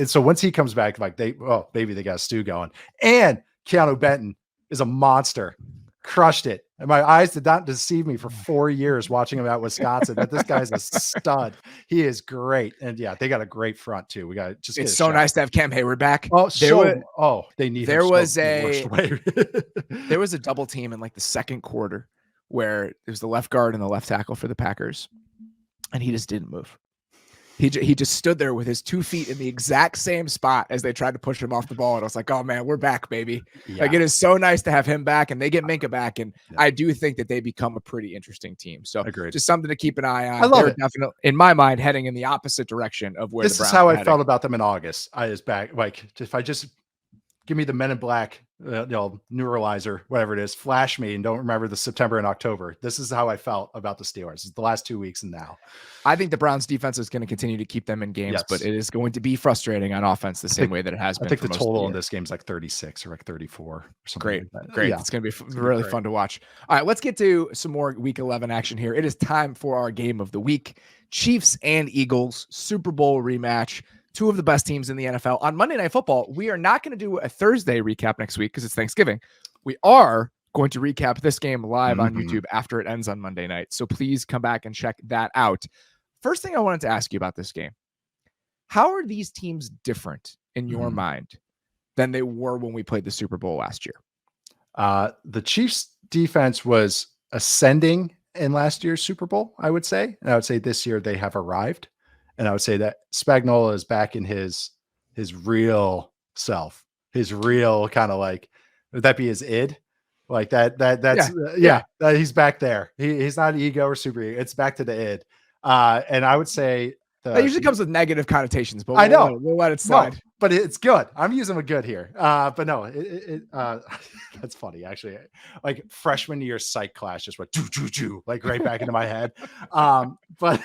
Speaker 2: so once he comes back, like baby, they got a stew going. And Keanu Benton is a monster. Crushed it. And my eyes did not deceive me for 4 years watching him at Wisconsin. But this guy's a stud. He is great. And they got a great front too. We got just.
Speaker 1: It's so nice to have Cam Hayward back.
Speaker 2: They need.
Speaker 1: There was a double team in like the second quarter where it was the left guard and the left tackle for the Packers, and he just didn't move. He just stood there with his 2 feet in the exact same spot as they tried to push him off the ball. And I was like, oh man, we're back, baby. Yeah. Like it is so nice to have him back, and they get Minka back. And I do think that they become a pretty interesting team. So just something to keep an eye on.
Speaker 2: I love it.
Speaker 1: Definitely, in my mind, heading in the opposite direction of where
Speaker 2: this is how I felt about them in August. I was back. Like if I just give me the Men in Black neuralizer, whatever it is, flash me and don't remember the September and October. This is how I felt about the Steelers the last 2 weeks and now.
Speaker 1: I think the Browns defense is going to continue to keep them in games, but it is going to be frustrating on offense the same way that it has been.
Speaker 2: I think
Speaker 1: for
Speaker 2: the
Speaker 1: most
Speaker 2: total
Speaker 1: of
Speaker 2: in this game is like 36 or like 34 or something.
Speaker 1: Great.
Speaker 2: Like that.
Speaker 1: Great.
Speaker 2: Yeah.
Speaker 1: It's going to be really fun to watch. All right, let's get to some more week 11 action here. It is time for our game of the week. Chiefs and Eagles, Super Bowl rematch. Two of the best teams in the NFL. On Monday Night Football, we are not going to do a Thursday recap next week because it's Thanksgiving. We are going to recap this game live on YouTube after it ends on Monday night. So please come back and check that out. First thing I wanted to ask you about this game. How are these teams different in your mind than they were when we played the Super Bowl last year?
Speaker 2: The Chiefs defense was ascending in last year's Super Bowl, I would say. And I would say this year they have arrived. And I would say that Spagnuolo is back in his real self, his real kind of like, would that be his id? Like that's he's back there. He's not ego or super ego. It's back to the id. And I would say
Speaker 1: that usually comes with negative connotations, but
Speaker 2: I know
Speaker 1: we'll let it slide.
Speaker 2: No, but it's good. I'm using a good here. But no, that's funny actually. Like freshman year psych class just went like right back into my head. But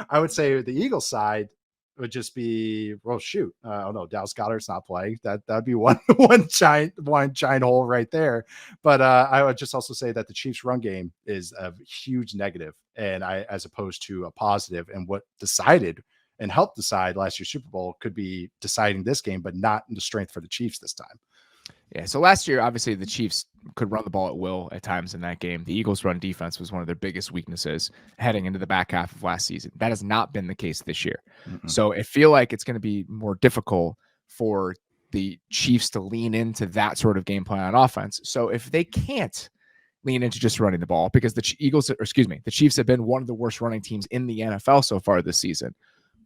Speaker 2: I would say the Eagles side would just be, well, shoot. Oh no, Dallas Goedert's not playing. That'd be one giant hole right there. But I would just also say that the Chiefs run game is a huge negative, and as opposed to a positive, and what decided and helped decide last year's Super Bowl could be deciding this game, but not in the strength for the Chiefs this time.
Speaker 1: Yeah. So last year, obviously, the Chiefs could run the ball at will at times in that game. The Eagles' run defense was one of their biggest weaknesses heading into the back half of last season. That has not been the case this year. So I feel like it's going to be more difficult for the Chiefs to lean into that sort of game plan on offense. So if they can't lean into just running the ball, because the Chiefs have been one of the worst running teams in the NFL so far this season,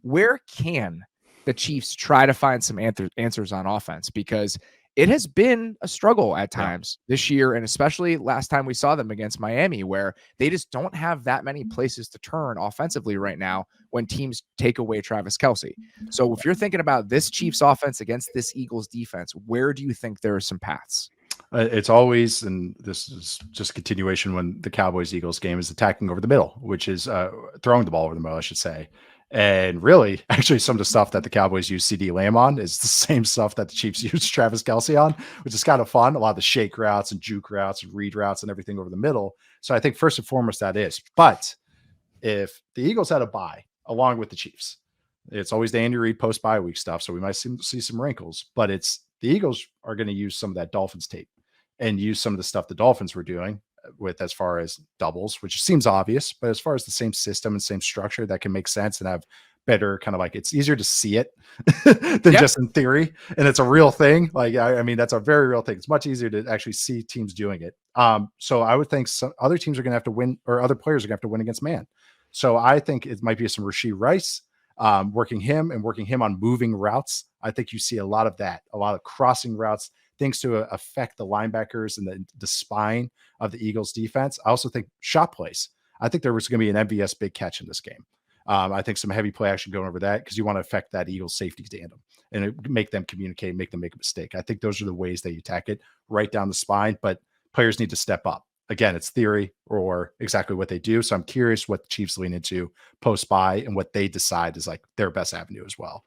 Speaker 1: where can the Chiefs try to find some answers on offense? Because it has been a struggle at times this year, and especially last time we saw them against Miami, where they just don't have that many places to turn offensively right now when teams take away Travis Kelce. So if you're thinking about this Chiefs offense against this Eagles defense, where do you think there are some paths?
Speaker 2: It's always, and this is just a continuation when the Cowboys-Eagles game is attacking over the middle, which is throwing the ball over the middle, I should say. And really, actually, some of the stuff that the Cowboys use CD Lamb on is the same stuff that the Chiefs use Travis Kelce on, which is kind of fun. A lot of the shake routes and juke routes and read routes and everything over the middle. So I think first and foremost that is. But if the Eagles had a bye along with the Chiefs, it's always the Andy Reid post-bye week stuff. So we might see some wrinkles. But it's the Eagles are going to use some of that Dolphins tape and use some of the stuff the Dolphins were doing with as far as doubles, which seems obvious, but as far as the same system and same structure that can make sense and have better kind of like, it's easier to see it than just in theory. And it's a real thing. Like, I mean, that's a very real thing. It's much easier to actually see teams doing it. So I would think some other teams are going to have to win, or other players are going to have to win against man. So I think it might be some Rashee Rice working him on moving routes. I think you see a lot of that, a lot of crossing routes, things to affect the linebackers and the spine of the Eagles defense. I also think shot plays. I think there was going to be an MVS big catch in this game. I think some heavy play action going over that because you want to affect that Eagles safety tandem and make them communicate, make them make a mistake. I think those are the ways that you attack it right down the spine, but players need to step up. Again, it's theory or exactly what they do. So I'm curious what the Chiefs lean into post-bye and what they decide is like their best avenue as well.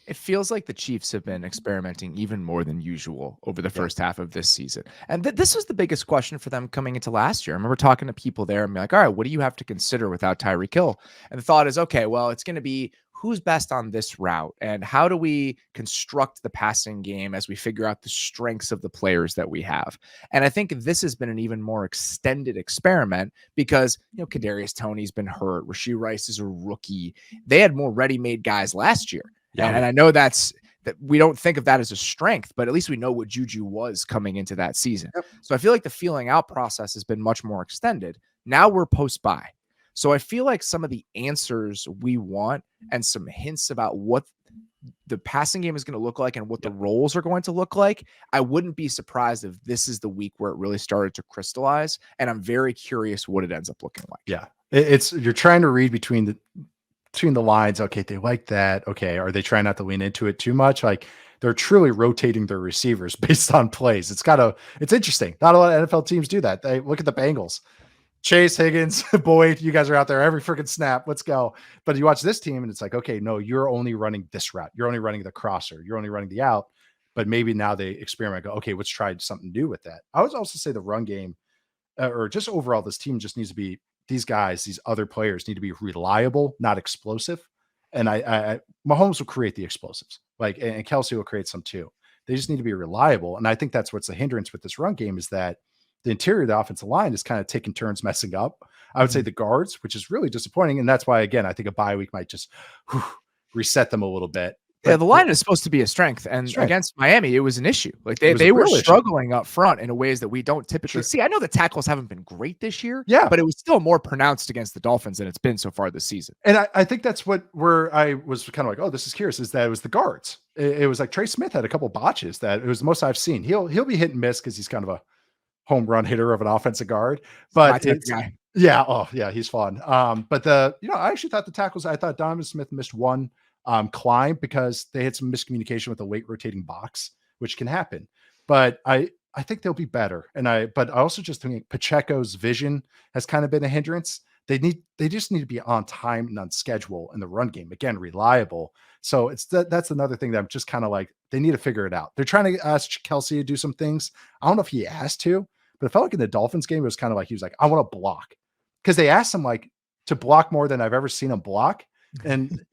Speaker 1: It feels like the Chiefs have been experimenting even more than usual over the first half of this season. And this was the biggest question for them coming into last year. I remember talking to people there and be like, all right, what do you have to consider without Tyreek Hill? And the thought is, okay, well, it's going to be who's best on this route and how do we construct the passing game as we figure out the strengths of the players that we have. And I think this has been an even more extended experiment because, Kadarius Toney's been hurt. Rashee Rice is a rookie. They had more ready-made guys last year. And I know that we don't think of that as a strength, but at least we know what Juju was coming into that season. So I feel like the feeling out process has been much more extended. Now we're post-bye. So I feel like some of the answers we want and some hints about what the passing game is going to look like and what the roles are going to look like, I wouldn't be surprised if this is the week where it really started to crystallize. And I'm very curious what it ends up looking like.
Speaker 2: Yeah. You're trying to read between between the lines. Okay, they like that. Okay, are they trying not to lean into it too much? Like they're truly rotating their receivers based on plays. It's interesting. Not a lot of NFL teams do that. They look at the Bengals. Chase, Higgins, Boyd, you guys are out there every freaking snap. Let's go. But you watch this team and it's like, okay, no, you're only running this route. You're only running the crosser. You're only running the out. But maybe now they experiment, go, okay, let's try something new with that. I would also say the run game or just overall, this team just needs to be these other players need to be reliable, not explosive. And Mahomes will create the explosives, and Kelsey will create some too. They just need to be reliable. And I think that's what's the hindrance with this run game is that the interior of the offensive line is kind of taking turns messing up. I would say the guards, which is really disappointing. And that's why, again, I think a bye week might just reset them a little bit.
Speaker 1: Yeah, the line is supposed to be a strength, and against Miami, it was an issue. Like they were struggling up front in ways that we don't typically see. I know the tackles haven't been great this year, but it was still more pronounced against the Dolphins than it's been so far this season.
Speaker 2: And I think that's where I was kind of like, oh, this is curious, is that it was the guards. It was like Trey Smith had a couple botches that it was the most I've seen. He'll be hit and miss because he's kind of a home run hitter of an offensive guard, but he's fun. But I actually thought the tackles. I thought Donovan Smith missed one climb because they had some miscommunication with the late rotating box, which can happen. But I think they'll be better. But I also just think Pacheco's vision has kind of been a hindrance. They just need to be on time and on schedule in the run game. Again, reliable. So that's another thing that I'm just kind of like, they need to figure it out. They're trying to ask Kelsey to do some things. I don't know if he asked to, but it felt like in the Dolphins game, it was kind of like, he was like, I want to block, because they asked him like to block more than I've ever seen him block. And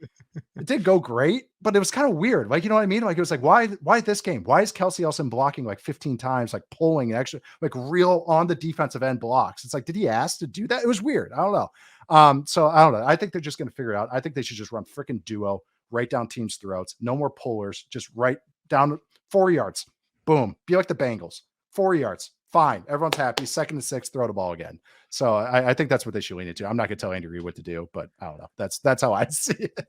Speaker 2: it did go great, but it was kind of weird. Like, you know what I mean? Like, it was like, why this game? Why is Kelsey Elson blocking like 15 times, like pulling actually like real on the defensive end blocks? It's like, did he ask to do that? It was weird. I don't know. So I don't know. I think they're just going to figure it out. I think they should just run freaking duo right down teams' throats. No more pullers, just right down 4 yards. Boom. Be like the Bengals. 4 yards. Fine. Everyone's happy. 2nd and 6, throw the ball again. So I think that's what they should lean into. I'm not going to tell Andy Reid what to do, but I don't know. That's how I see it.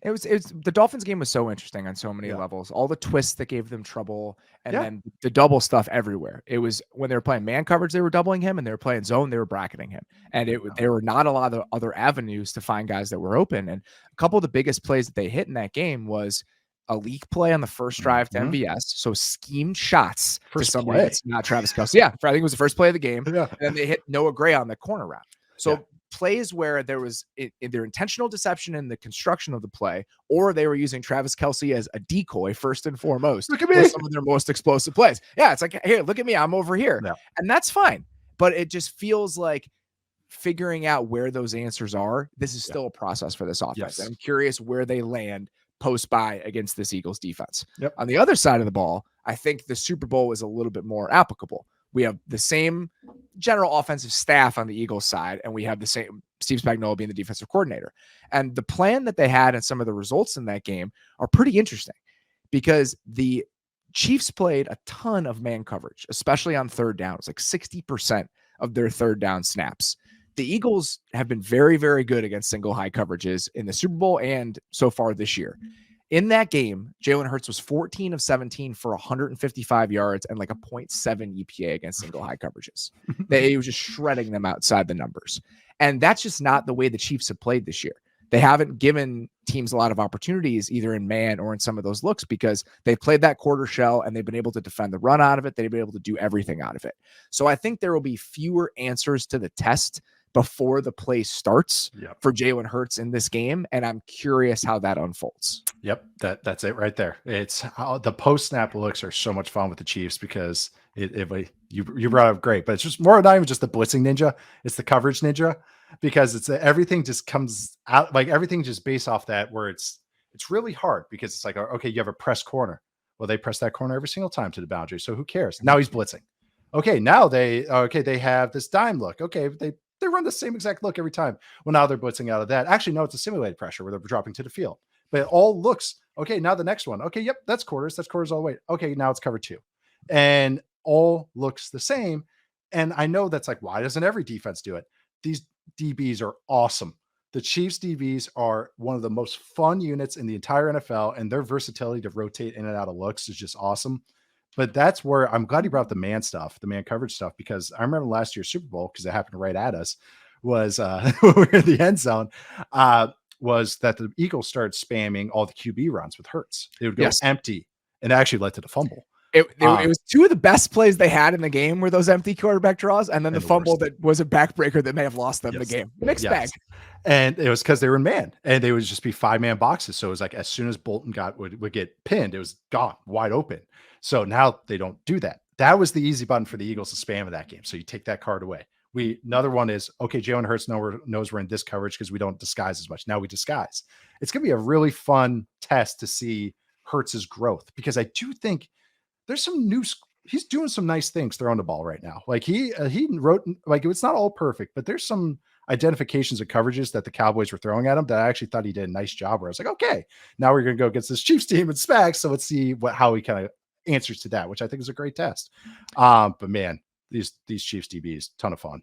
Speaker 1: It was the Dolphins game was so interesting on so many levels. All the twists that gave them trouble, and then the double stuff everywhere. It was when they were playing man coverage, they were doubling him, and they were playing zone, they were bracketing him. And there were not a lot of other avenues to find guys that were open. And a couple of the biggest plays that they hit in that game was a leak play on the first drive to MVS. So schemed shots to somebody that's not Travis Kelce. Yeah, I think it was the first play of the game. And then they hit Noah Gray on the corner route. So plays where there was either intentional deception in the construction of the play, or they were using Travis Kelce as a decoy first and foremost.
Speaker 2: Look at me.
Speaker 1: Some of their most explosive plays. Yeah, it's like, here, look at me. I'm over here. Yeah. And that's fine. But it just feels like figuring out where those answers are. This is still a process for this offense. I'm curious where they land post-bye against this Eagles defense. On the other side of the ball, I think the Super Bowl is a little bit more applicable. We have the same general offensive staff on the Eagles side, and we have the same Steve Spagnuolo being the defensive coordinator. And the plan that they had and some of the results in that game are pretty interesting, because the Chiefs played a ton of man coverage, especially on third down. It's like 60% of their third down snaps. The Eagles have been very, very good against single high coverages in the Super Bowl and so far this year. In that game, Jalen Hurts was 14 of 17 for 155 yards and like a 0.7 EPA against single high coverages. They was just shredding them outside the numbers. And that's just not the way the Chiefs have played this year. They haven't given teams a lot of opportunities either in man or in some of those looks, because they played that quarter shell and they've been able to defend the run out of it. They've been able to do everything out of it. So I think there will be fewer answers to the test before the play starts for Jalen Hurts in this game. And I'm curious how that unfolds.
Speaker 2: Yep. That's it right there. It's how the post-snap looks are so much fun with the Chiefs, because you brought up great, but it's just more, not even just the blitzing ninja. It's the coverage ninja, because it's everything just comes out, like everything just based off that, where it's really hard, because it's like, okay, you have a press corner. Well, they press that corner every single time to the boundary. So who cares? Now he's blitzing. Okay. Now they have this dime look. Okay. They run the same exact look every time. Well, now they're blitzing out of that. Actually, no, it's a simulated pressure where they're dropping to the field. But it all looks, okay, now the next one. Okay, yep, that's quarters. That's quarters all the way. Okay, now it's cover 2. And all looks the same. And I know that's like, why doesn't every defense do it? These DBs are awesome. The Chiefs DBs are one of the most fun units in the entire NFL, and their versatility to rotate in and out of looks is just awesome. But that's where I'm glad you brought up the man stuff, the man coverage stuff, because I remember last year's Super Bowl, because it happened right at us, was when we were in the end zone. was that the Eagles started spamming all the QB runs with Hurts. It would go
Speaker 1: Yes.
Speaker 2: empty, and it actually led to the fumble.
Speaker 1: It was two of the best plays they had in the game were those empty quarterback draws, and then the fumble
Speaker 2: worst.
Speaker 1: that was a backbreaker that may have lost them the game. Mixed bag.
Speaker 2: And it was because they were in man, and they would just be 5-man boxes. So it was like as soon as Bolton would get pinned, it was gone, wide open. So now they don't do that. That was the easy button for the Eagles to spam in that game. So you take that card away. Another one is, okay, Jalen Hurts knows we're in this coverage because we don't disguise as much. Now we disguise. It's going to be a really fun test to see Hurts's growth, because I do think there's some he's doing some nice things throwing the ball right now. Like he wrote, like, it's not all perfect, but there's some identifications of coverages that the Cowboys were throwing at him that I actually thought he did a nice job, where I was like, okay, now we're going to go against this Chiefs team and Spags. So let's see how he kind of answers to that, which I think is a great test. But man, these Chiefs DBs, ton of fun.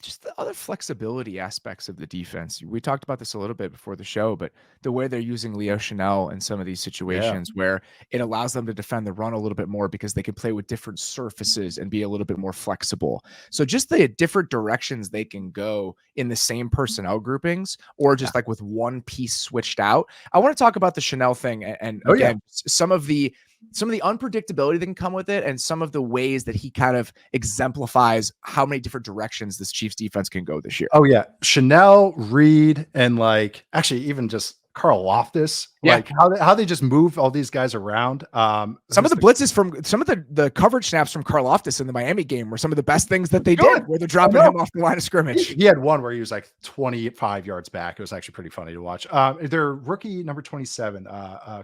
Speaker 1: Just the other flexibility aspects of the defense. We talked about this a little bit before the show, but the way they're using Leo Chanel in some of these situations where it allows them to defend the run a little bit more because they can play with different surfaces and be a little bit more flexible. So just the different directions they can go in the same personnel groupings, or just like with one piece switched out. I want to talk about the Chanel thing and again, some of the unpredictability that can come with it, and some of the ways that he kind of exemplifies how many different directions this Chiefs defense can go this year.
Speaker 2: Oh yeah. Chanel, Reed, and like actually even just Carl Loftus, like how they just move all these guys around.
Speaker 1: Some of the blitzes from some of the coverage snaps from Carl Loftus in the Miami game were some of the best things that they did, where they're dropping him off the line of scrimmage.
Speaker 2: He had one where he was like 25 yards back. It was actually pretty funny to watch. Their rookie number 27,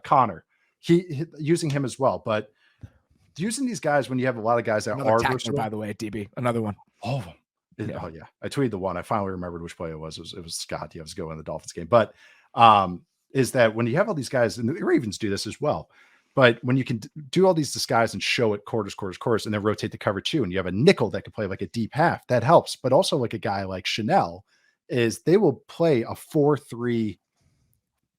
Speaker 2: Connor. He using him as well, but using these guys when you have a lot of guys that are
Speaker 1: versatile, by the way, DB, another one.
Speaker 2: All of them. Oh yeah, I tweeted the one. I finally remembered which play it was. It was Scott. He was going in the Dolphins game, but is that when you have all these guys, and the Ravens do this as well, but when you can do all these disguise and show it quarters, and then rotate the cover too, and you have a nickel that can play like a deep half, that helps. But also like a guy like Chanel is they will play a 4-3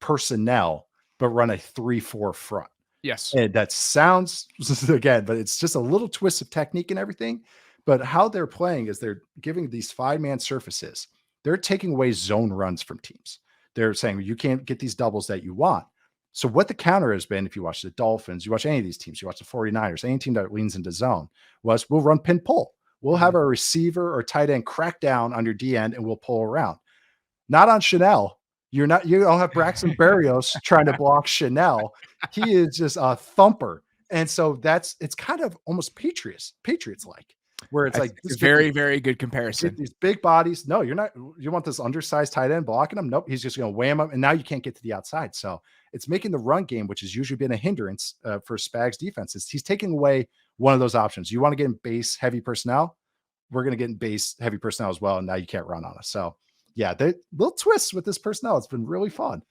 Speaker 2: personnel, but run a 3-4 front.
Speaker 1: Yes.
Speaker 2: And that sounds, again, but it's just a little twist of technique and everything. But how they're playing is they're giving these 5-man surfaces. They're taking away zone runs from teams. They're saying you can't get these doubles that you want. So what the counter has been, if you watch the Dolphins, you watch any of these teams, you watch the 49ers, any team that leans into zone, was we'll run pin pull. We'll have a receiver or tight end crack down on your D end and we'll pull around. Not on Chanel. You don't have Braxton Berrios trying to block Chanel. He is just a thumper. And so it's kind of almost Patriots like, where it's like
Speaker 1: it's very, very good comparison.
Speaker 2: These big bodies. No, you're not. You want this undersized tight end blocking him? Nope. He's just going to wham him. And now you can't get to the outside. So it's making the run game, which has usually been a hindrance for Spags defenses. He's taking away one of those options. You want to get in base heavy personnel? We're going to get in base heavy personnel as well. And now you can't run on us. So yeah, they little twists with this personnel. It's been really fun.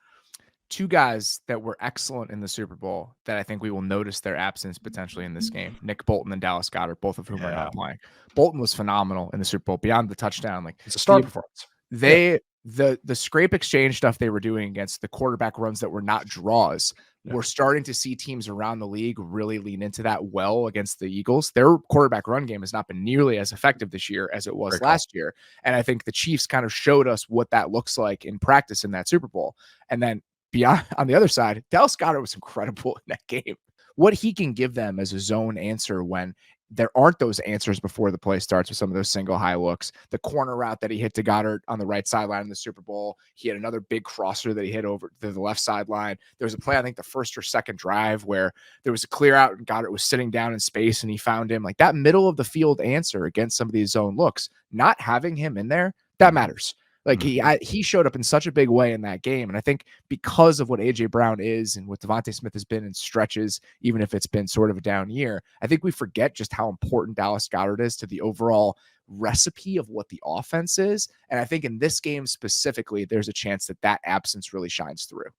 Speaker 1: Two guys that were excellent in the Super Bowl that I think we will notice their absence potentially in this game: Nick Bolton and Dallas Goedert, both of whom are not playing. Bolton was phenomenal in the Super Bowl beyond the touchdown. Like
Speaker 2: it's a star performance.
Speaker 1: The scrape exchange stuff they were doing against the quarterback runs that were not draws. We're starting to see teams around the league really lean into that well against the Eagles. Their quarterback run game has not been nearly as effective this year as it was last year. And I think the Chiefs kind of showed us what that looks like in practice in that Super Bowl. And then beyond, on the other side, Dallas Goedert was incredible in that game. What he can give them as a zone answer when there aren't those answers before the play starts with some of those single high looks. The corner route that he hit to Goedert on the right sideline in the Super Bowl. He had another big crosser that he hit over to the left sideline. There was a play, I think the first or second drive, where there was a clear out and Goedert was sitting down in space and he found him. Like that middle of the field answer against some of these zone looks, not having him in there, that matters. Like he showed up in such a big way in that game. And I think because of what AJ Brown is and what Devontae Smith has been in stretches, even if it's been sort of a down year, I think we forget just how important Dallas Goedert is to the overall recipe of what the offense is. And I think in this game specifically, there's a chance that absence really shines through.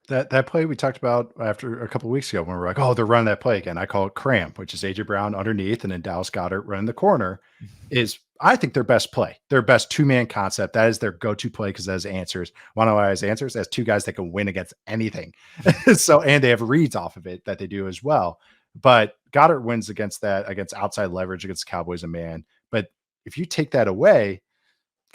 Speaker 2: That play we talked about after a couple of weeks ago when we're like, oh, they're running that play again. I call it cramp, which is AJ Brown underneath and then Dallas Goedert running the corner is, I think, their best play, their best two-man concept. That is their go-to play because it has answers. Want to know why it has answers? It has two guys that can win against anything. And they have reads off of it that they do as well. But Goedert wins against outside leverage against Cowboys and man. But if you take that away,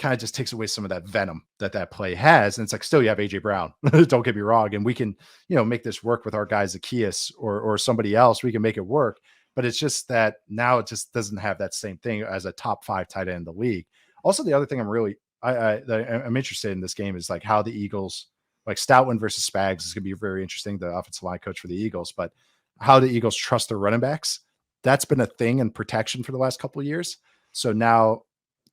Speaker 2: kind of just takes away some of that venom that play has. And it's like, still you have AJ Brown. Don't get me wrong. And we can, make this work with our guy Zacchaeus or somebody else. We can make it work. But it's just that now it just doesn't have that same thing as a top 5 tight end in the league. Also, the other thing I'm interested in this game is like how the Eagles, like Stoutland versus Spags is going to be very interesting, the offensive line coach for the Eagles, but how the Eagles trust their running backs. That's been a thing in protection for the last couple of years. So now,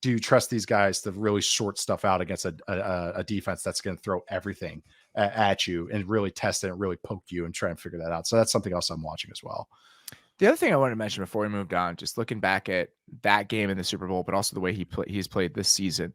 Speaker 2: do you trust these guys to really sort stuff out against a defense that's going to throw everything at you and really test it and really poke you and try and figure that out? So that's something else I'm watching as well.
Speaker 1: The other thing I wanted to mention before we moved on, just looking back at that game in the Super Bowl, but also the way he's played this season,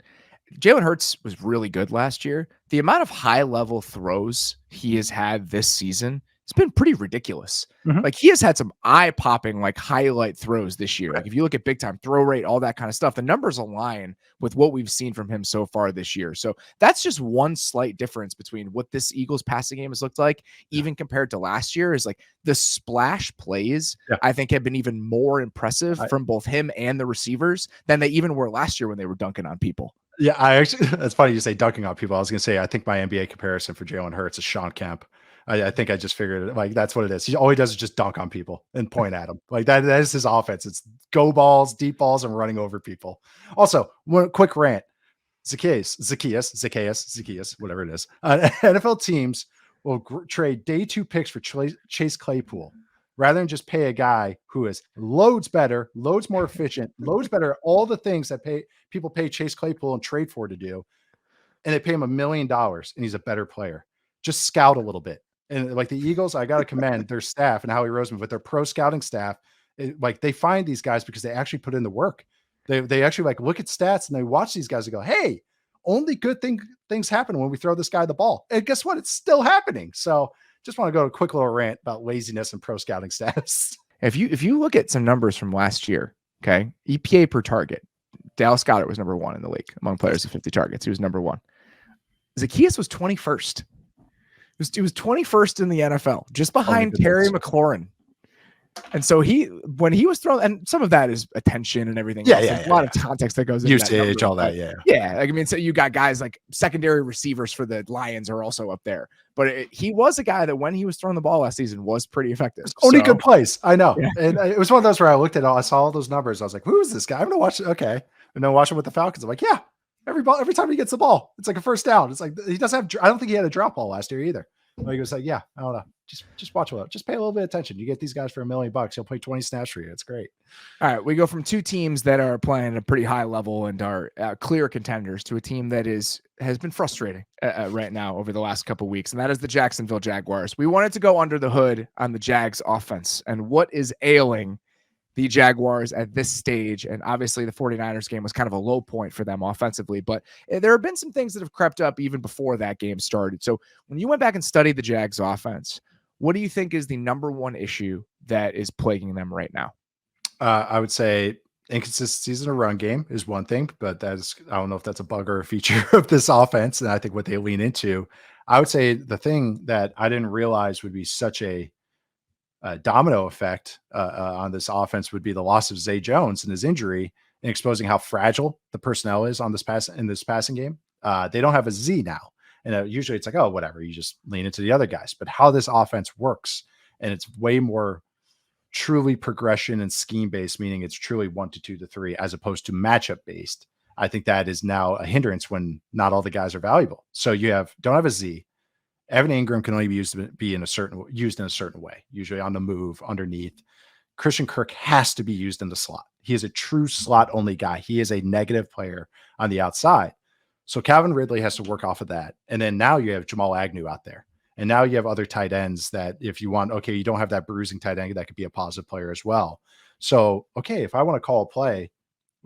Speaker 1: Jalen Hurts was really good last year. The amount of high-level throws he has had this season, it's been pretty ridiculous.
Speaker 2: Mm-hmm.
Speaker 1: Like he has had some eye-popping like highlight throws this year. Like if you look at big time throw rate, all that kind of stuff, the numbers align with what we've seen from him so far this year. So that's just one slight difference between what this Eagles passing game has looked like, even compared to last year, is like the splash plays, I think have been even more impressive from both him and the receivers than they even were last year when they were dunking on people.
Speaker 2: Yeah, I actually, it's funny you say dunking on people. I was going to say, I think my NBA comparison for Jalen Hurts is Sean Kemp. I think I just figured it, like that's what it is. All he does is just dunk on people and point at them. Like that is his offense. It's go balls, deep balls, and running over people. Also, one quick rant. Zacchaeus, whatever it is. NFL teams will trade day 2 picks for Chase Claypool rather than just pay a guy who is loads better, loads more efficient, loads better at all the things that people pay Chase Claypool and trade for to do. And they pay him $1 million and he's a better player. Just scout a little bit. And like the Eagles, I got to commend their staff and Howie Roseman with their pro scouting staff. Like they find these guys because they actually put in the work. They actually like look at stats and they watch these guys and go, hey, only good things happen when we throw this guy the ball. And guess what? It's still happening. So just want to go a quick little rant about laziness and pro scouting staffs.
Speaker 1: If you look at some numbers from last year, okay, EPA per target, Dallas Goedert was number 1 in the league among players with 50 targets. He was number 1. Zacchaeus was 21st. He was 21st in the NFL, just behind Terry McLaurin. And so when he was thrown, and some of that is attention and everything. A lot of context that goes into
Speaker 2: usage,
Speaker 1: that
Speaker 2: all that. Yeah.
Speaker 1: Yeah. Like, I mean, so you got guys like secondary receivers for the Lions are also up there, but he was a guy that when he was throwing the ball last season was pretty effective.
Speaker 2: Only good plays. I know. Yeah. And it was one of those where I looked at I saw all those numbers. I was like, who is this guy? I'm going to watch it. Okay. And then watch him with the Falcons. I'm like, yeah, every time he gets the ball, it's like a first down. It's like, he doesn't have, I don't think he had a drop ball last year either. Like, he was like, yeah, I don't know. Just watch it. Just pay a little bit of attention. You get these guys for $1 million. He'll play 20 snaps for you. It's great.
Speaker 1: All right. We go from 2 teams that are playing at a pretty high level and are clear contenders to a team that has been frustrating right now over the last couple of weeks. And that is the Jacksonville Jaguars. We wanted to go under the hood on the Jags offense and what is ailing the Jaguars at this stage. And obviously the 49ers game was kind of a low point for them offensively, but there have been some things that have crept up even before that game started. So when you went back and studied the Jags offense, what do you think is the number 1 issue that is plaguing them right now?
Speaker 2: I would say inconsistencies in a run game is one thing, but I don't know if that's a bug or a feature of this offense. And I think what they lean into, I would say the thing that I didn't realize would be such a domino effect on this offense would be the loss of Zay Jones and his injury and exposing how fragile the personnel is on this passing game. They don't have a Z now. And usually it's like, oh, whatever, you just lean into the other guys. But how this offense works, and it's way more truly progression and scheme based, meaning it's truly 1 to 2 to 3, as opposed to matchup based. I think that is now a hindrance when not all the guys are valuable. So you don't have a Z. Evan Ingram can only be used in a certain way, usually on the move underneath. Christian Kirk has to be used in the slot. He is a true slot only guy. He is a negative player on the outside. So Calvin Ridley has to work off of that. And then now you have Jamal Agnew out there. And now you have other tight ends that if you want, okay, you don't have that bruising tight end that could be a positive player as well. So, okay, if I want to call a play,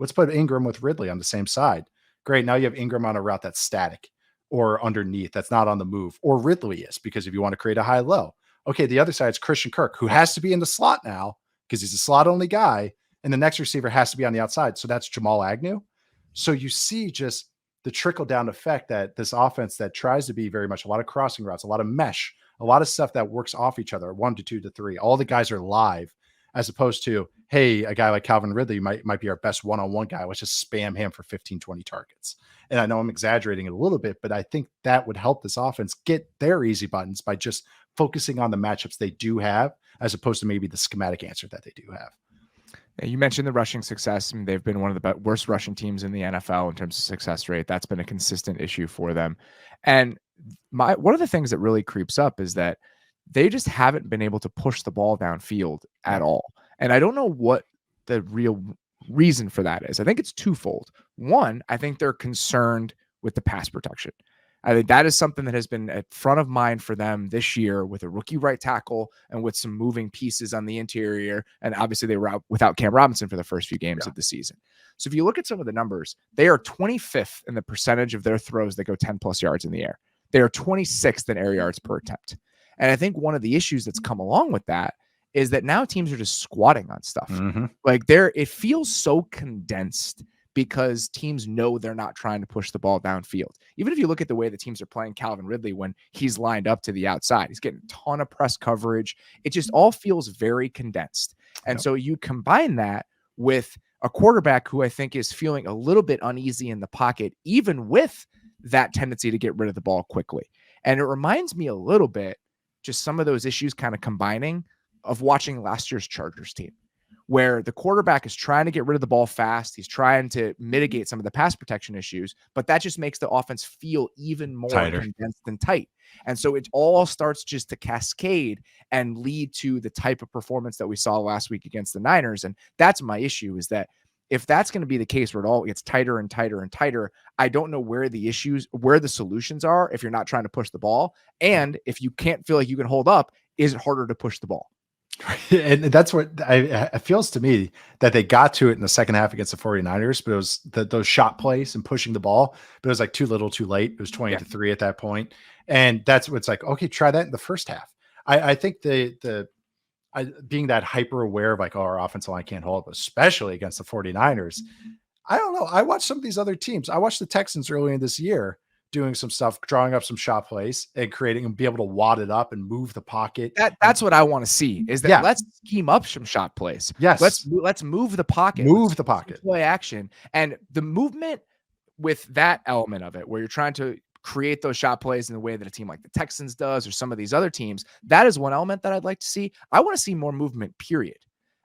Speaker 2: let's put Ingram with Ridley on the same side. Great. Now you have Ingram on a route that's static or underneath, that's not on the move, or Ridley is, because if you want to create a high low. Okay, the other side is Christian Kirk, who has to be in the slot now because he's a slot only guy. And the next receiver has to be on the outside. So that's Jamal Agnew. So you see just the trickle down effect that this offense that tries to be very much a lot of crossing routes, a lot of mesh, a lot of stuff that works off each other, 1 to 2 to 3. All the guys are live as opposed to, hey, a guy like Calvin Ridley might be our best one-on-one guy. Let's just spam him for 15, 20 targets. And I know I'm exaggerating it a little bit, but I think that would help this offense get their easy buttons by just focusing on the matchups they do have, as opposed to maybe the schematic answer that they do have.
Speaker 1: You mentioned the rushing success. I mean, they've been one of the worst rushing teams in the NFL in terms of success rate. That's been a consistent issue for them. And one of the things that really creeps up is that they just haven't been able to push the ball downfield at all. And I don't know what the real reason for that is. I think it's twofold. One, I think they're concerned with the pass protection. I think that is something that has been at front of mind for them this year with a rookie right tackle and with some moving pieces on the interior. And obviously they were out without Cam Robinson for the first few games of the season. So if you look at some of the numbers, they are 25th in the percentage of their throws that go 10 plus yards in the air. They are 26th in air yards per attempt. And I think one of the issues that's come along with that is that now teams are just squatting on stuff. Like it feels so condensed because teams know they're not trying to push the ball downfield. Even if you look at the way the teams are playing Calvin Ridley when he's lined up to the outside, he's getting a ton of press coverage. It just all feels very condensed. And so you combine that with a quarterback who I think is feeling a little bit uneasy in the pocket, even with that tendency to get rid of the ball quickly. And it reminds me a little bit, just some of those issues kind of combining, of watching last year's Chargers team, where the quarterback is trying to get rid of the ball fast. He's trying to mitigate some of the pass protection issues, but that just makes the offense feel even more condensed and tight. And so it all starts just to cascade and lead to the type of performance that we saw last week against the Niners. And that's my issue, is that if that's going to be the case where it all gets tighter and tighter and tighter, I don't know where the solutions are if you're not trying to push the ball. And if you can't feel like you can hold up, is it harder to push the ball?
Speaker 2: And that's what it feels to me, that they got to it in the second half against the 49ers, but it was those shot plays and pushing the ball, but it was like too little too late. It was 20-3 at that point. And that's what's like, okay, try that in the first half. I think being that hyper aware of like, oh, our offensive line can't hold up, especially against the 49ers. I don't know. I watched some of these other teams. I watched the Texans early in this year doing some stuff, drawing up some shot plays and creating and be able to wad it up and move the pocket.
Speaker 1: That's what I want to see, is that let's scheme up some shot plays.
Speaker 2: Yes.
Speaker 1: Let's move the pocket. Play action. And the movement with that element of it, where you're trying to create those shot plays in the way that a team like the Texans does, or some of these other teams, that is one element that I'd like to see. I want to see more movement, period.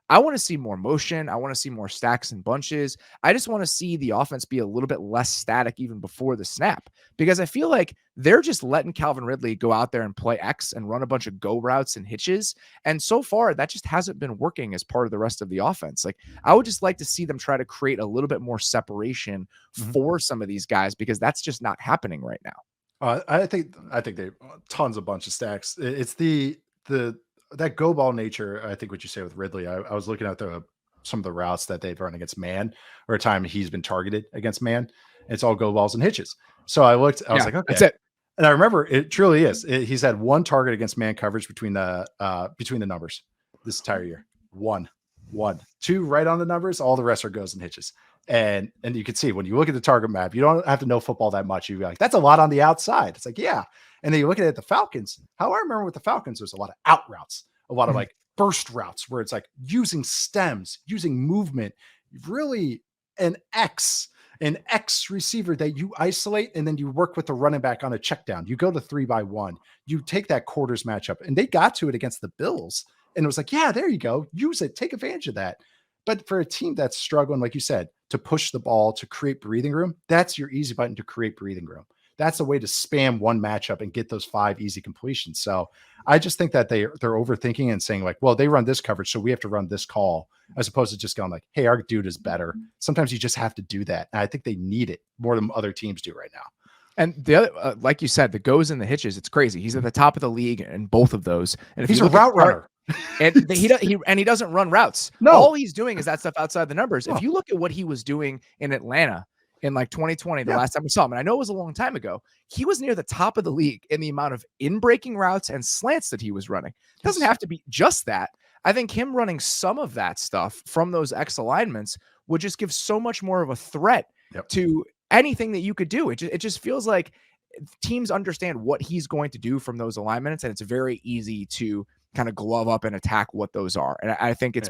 Speaker 1: I want to see more motion. I want to see more stacks and bunches. I just want to see the offense be a little bit less static even before the snap, because I feel like they're just letting Calvin Ridley go out there and play X and run a bunch of go routes and hitches. And so far, that just hasn't been working as part of the rest of the offense. Like, I would just like to see them try to create a little bit more separation for some of these guys, because that's just not happening right now.
Speaker 2: I think they tons of bunch of stacks. It's that go ball nature. I think what you say with Ridley, I was looking at some of the routes that they've run against man, or a time he's been targeted against man. It's all go balls and hitches. So I was like, okay, that's it. And I remember it truly is. He's had one target against man coverage between the numbers this entire year. One, two right on the numbers. All the rest are goes and hitches. And you can see when you look at the target map, you don't have to know football that much. You're like, that's a lot on the outside. It's like, yeah. And then you look at it, the Falcons. How I remember with the Falcons, there's a lot of out routes, a lot of like burst routes where it's like using stems, using movement, really an X receiver that you isolate, and then you work with the running back on a check down. You go to 3-by-1. You take that quarters matchup, and they got to it against the Bills. And it was like, yeah, there you go. Use it. Take advantage of that. But for a team that's struggling, like you said, to push the ball, to create breathing room, that's your easy button to create breathing room. That's a way to spam one matchup and get those 5 easy completions. So I just think that they're overthinking and saying like, well, they run this coverage, so we have to run this call, as opposed to just going like, hey, our dude is better. Sometimes you just have to do that. And I think they need it more than other teams do right now.
Speaker 1: And the other, like you said, the goes and the hitches, it's crazy. He's at the top of the league in both of those. And if
Speaker 2: he's a route runner.
Speaker 1: And he doesn't run routes.
Speaker 2: No,
Speaker 1: all he's doing is that stuff outside the numbers. If you look at what he was doing in Atlanta in like 2020, the last time we saw him, and I know it was a long time ago, he was near the top of the league in the amount of in-breaking routes and slants that he was running. It doesn't have to be just that. I think him running some of that stuff from those X alignments would just give so much more of a threat to anything that you could do. It just feels like teams understand what he's going to do from those alignments, and it's very easy to kind of glove up and attack what those are. And I think it's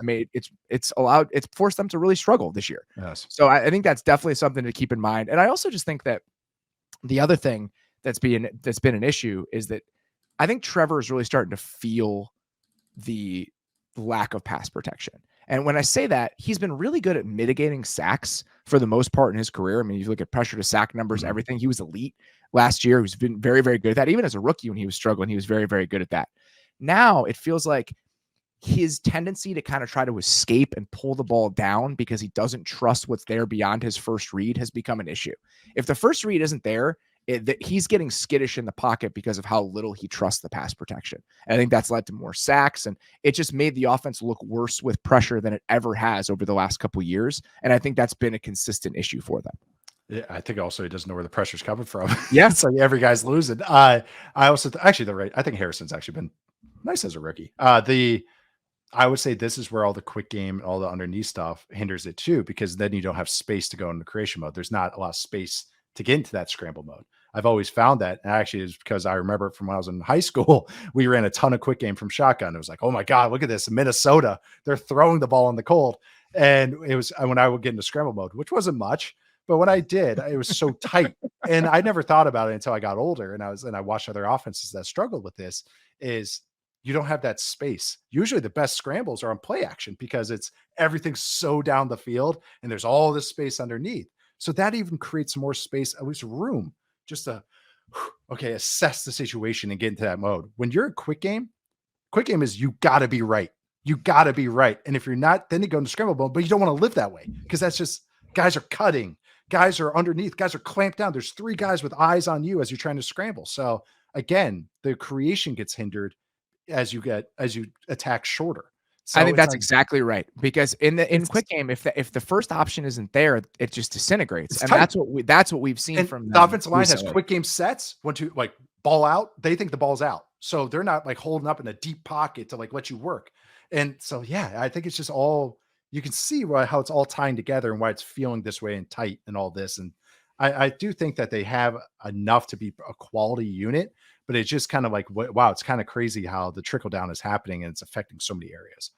Speaker 1: forced them to really struggle this year.
Speaker 2: Yes.
Speaker 1: So I think that's definitely something to keep in mind. And I also just think that the other thing that's been an issue is that I think Trevor is really starting to feel the lack of pass protection. And when I say that, he's been really good at mitigating sacks for the most part in his career. I mean, you look at pressure to sack numbers, everything. He was elite last year. He's been very, very good at that. Even as a rookie, when he was struggling, he was very, very good at that. Now it feels like his tendency to kind of try to escape and pull the ball down because he doesn't trust what's there beyond his first read has become an issue. If the first read isn't there, he's getting skittish in the pocket because of how little he trusts the pass protection. And I think that's led to more sacks, and it just made the offense look worse with pressure than it ever has over the last couple of years. And I think that's been a consistent issue for them.
Speaker 2: Yeah, I think also he doesn't know where the pressure's coming from.
Speaker 1: Yeah.
Speaker 2: It's like every guy's losing. I also actually I think Harrison's actually been nice as a rookie. I would say this is where all the quick game, all the underneath stuff hinders it too, because then you don't have space to go into creation mode. There's not a lot of space to get into that scramble mode. I've always found that, and actually is because I remember from when I was in high school, we ran a ton of quick game from shotgun. It was like, oh my God, look at this. Minnesota, they're throwing the ball in the cold. And it was when I would get into scramble mode, which wasn't much, but when I did, it was so tight. And I never thought about it until I got older. And I watched other offenses that struggled with this. Is you don't have that space. Usually the best scrambles are on play action because everything's so down the field and there's all this space underneath. So that even creates more space, at least room, just to, assess the situation and get into that mode. When you're a quick game is you got to be right. You got to be right. And if you're not, then you go into scramble mode, but you don't want to live that way because that's just, guys are cutting, guys are underneath, guys are clamped down. There's 3 guys with eyes on you as you're trying to scramble. So again, the creation gets hindered as you attack shorter. So
Speaker 1: I think that's exactly right, because in quick game, if the first option isn't there, it just disintegrates, and
Speaker 2: tight.
Speaker 1: that's what we've seen from
Speaker 2: the offensive line
Speaker 1: recently.
Speaker 2: has quick game sets. 1-2, like ball out. They think the ball's out, so they're not like holding up in a deep pocket to like let you work. And so yeah, I think it's just all you can see how it's all tying together and why it's feeling this way and tight and all this. And I do think that they have enough to be a quality unit. But it's just kind of like, wow, it's kind of crazy how the trickle down is happening and it's affecting so many areas.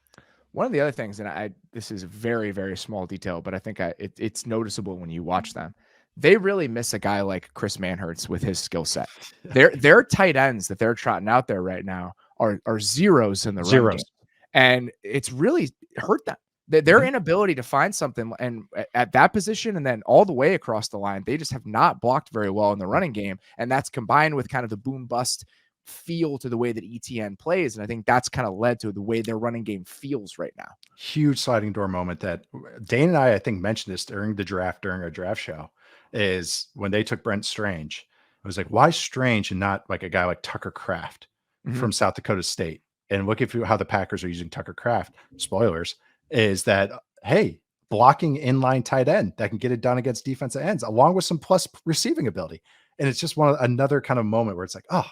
Speaker 1: One of the other things, and this is a very, very small detail, but I think it's noticeable when you watch them. They really miss a guy like Chris Manhertz with his skill set. Their tight ends that they're trotting out there right now are zeros in the run game, and it's really hurt them. Their inability to find something and at that position and then all the way across the line, they just have not blocked very well in the running game. And that's combined with kind of the boom bust feel to the way that ETN plays. And I think that's kind of led to the way their running game feels right now.
Speaker 2: Huge sliding door moment that Dane and I think mentioned this during our draft show, is when they took Brent Strange. It was like, why Strange and not like a guy like Tucker Kraft from South Dakota State? And look how the Packers are using Tucker Kraft. Spoilers. Is that, hey, blocking inline tight end that can get it done against defensive ends, along with some plus receiving ability. And it's just another kind of moment where it's like, oh,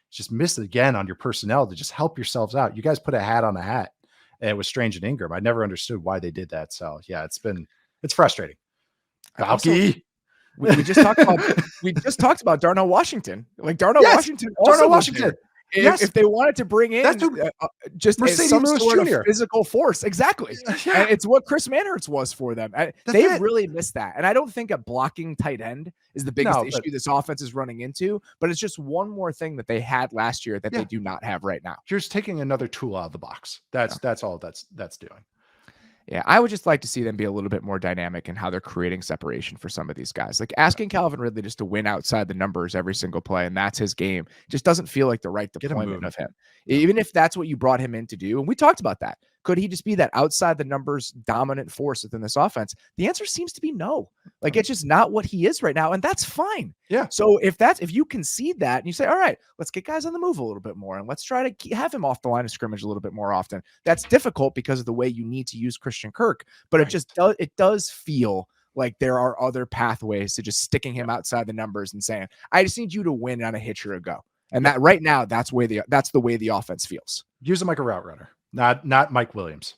Speaker 2: just missed it again on your personnel to just help yourselves out. You guys put a hat on a hat. And it was Strange and Ingram. I never understood why they did that. So yeah, it's frustrating.
Speaker 1: We just talked about Darnell Washington. Like Darnell Washington. If they wanted to bring in just some sort of physical force, exactly. Yeah. And it's what Chris Manhertz was for them. They really missed that. And I don't think a blocking tight end is the biggest issue this offense is running into, but it's just one more thing that they had last year that they do not have right now.
Speaker 2: You're just taking another tool out of the box. That's all that's doing.
Speaker 1: Yeah, I would just like to see them be a little bit more dynamic in how they're creating separation for some of these guys. Like asking Calvin Ridley just to win outside the numbers every single play, and that's his game, just doesn't feel like the right deployment of him. Even if that's what you brought him in to do, and we talked about that. Could he just be that outside the numbers dominant force within this offense? The answer seems to be no. Like it's just not what he is right now, and that's fine.
Speaker 2: Yeah.
Speaker 1: So if you concede that and you say, all right, let's get guys on the move a little bit more and let's try to have him off the line of scrimmage a little bit more often. That's difficult because of the way you need to use Christian Kirk, but it does feel like there are other pathways to just sticking him outside the numbers and saying, I just need you to win on a hitch or a go. And that right now, that's the way the offense feels.
Speaker 2: Use him like a route runner. Not Mike Williams.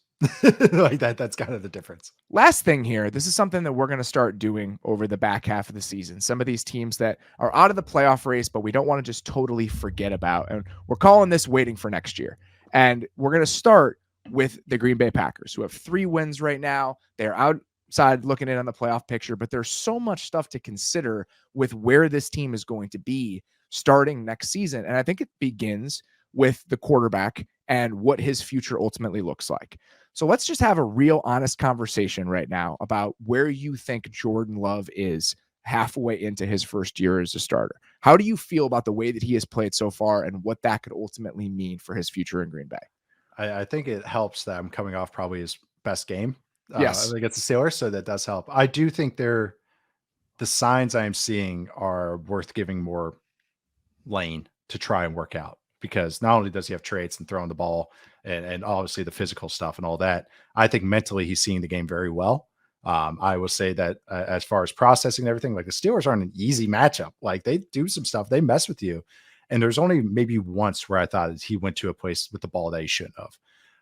Speaker 2: Like that. That's kind of the difference.
Speaker 1: Last thing here, this is something that we're going to start doing over the back half of the season. Some of these teams that are out of the playoff race, but we don't want to just totally forget about. And we're calling this waiting for next year. And we're going to start with the Green Bay Packers, who have 3 wins right now. They're outside looking in on the playoff picture, but there's so much stuff to consider with where this team is going to be starting next season. And I think it begins with the quarterback and what his future ultimately looks like. So let's just have a real honest conversation right now about where you think Jordan Love is halfway into his first year as a starter. How do you feel about the way that he has played so far and what that could ultimately mean for his future in Green Bay?
Speaker 2: I think it helps that I'm coming off probably his best game
Speaker 1: Yes.
Speaker 2: against the Steelers, so that does help. I do think the signs I am seeing are worth giving more lane to try and work out, because not only does he have traits and throwing the ball and obviously the physical stuff and all that, I think mentally he's seeing the game very well. I will say that as far as processing and everything, like the Steelers aren't an easy matchup. Like they do some stuff, they mess with you. And there's only maybe once where I thought he went to a place with the ball that he shouldn't have.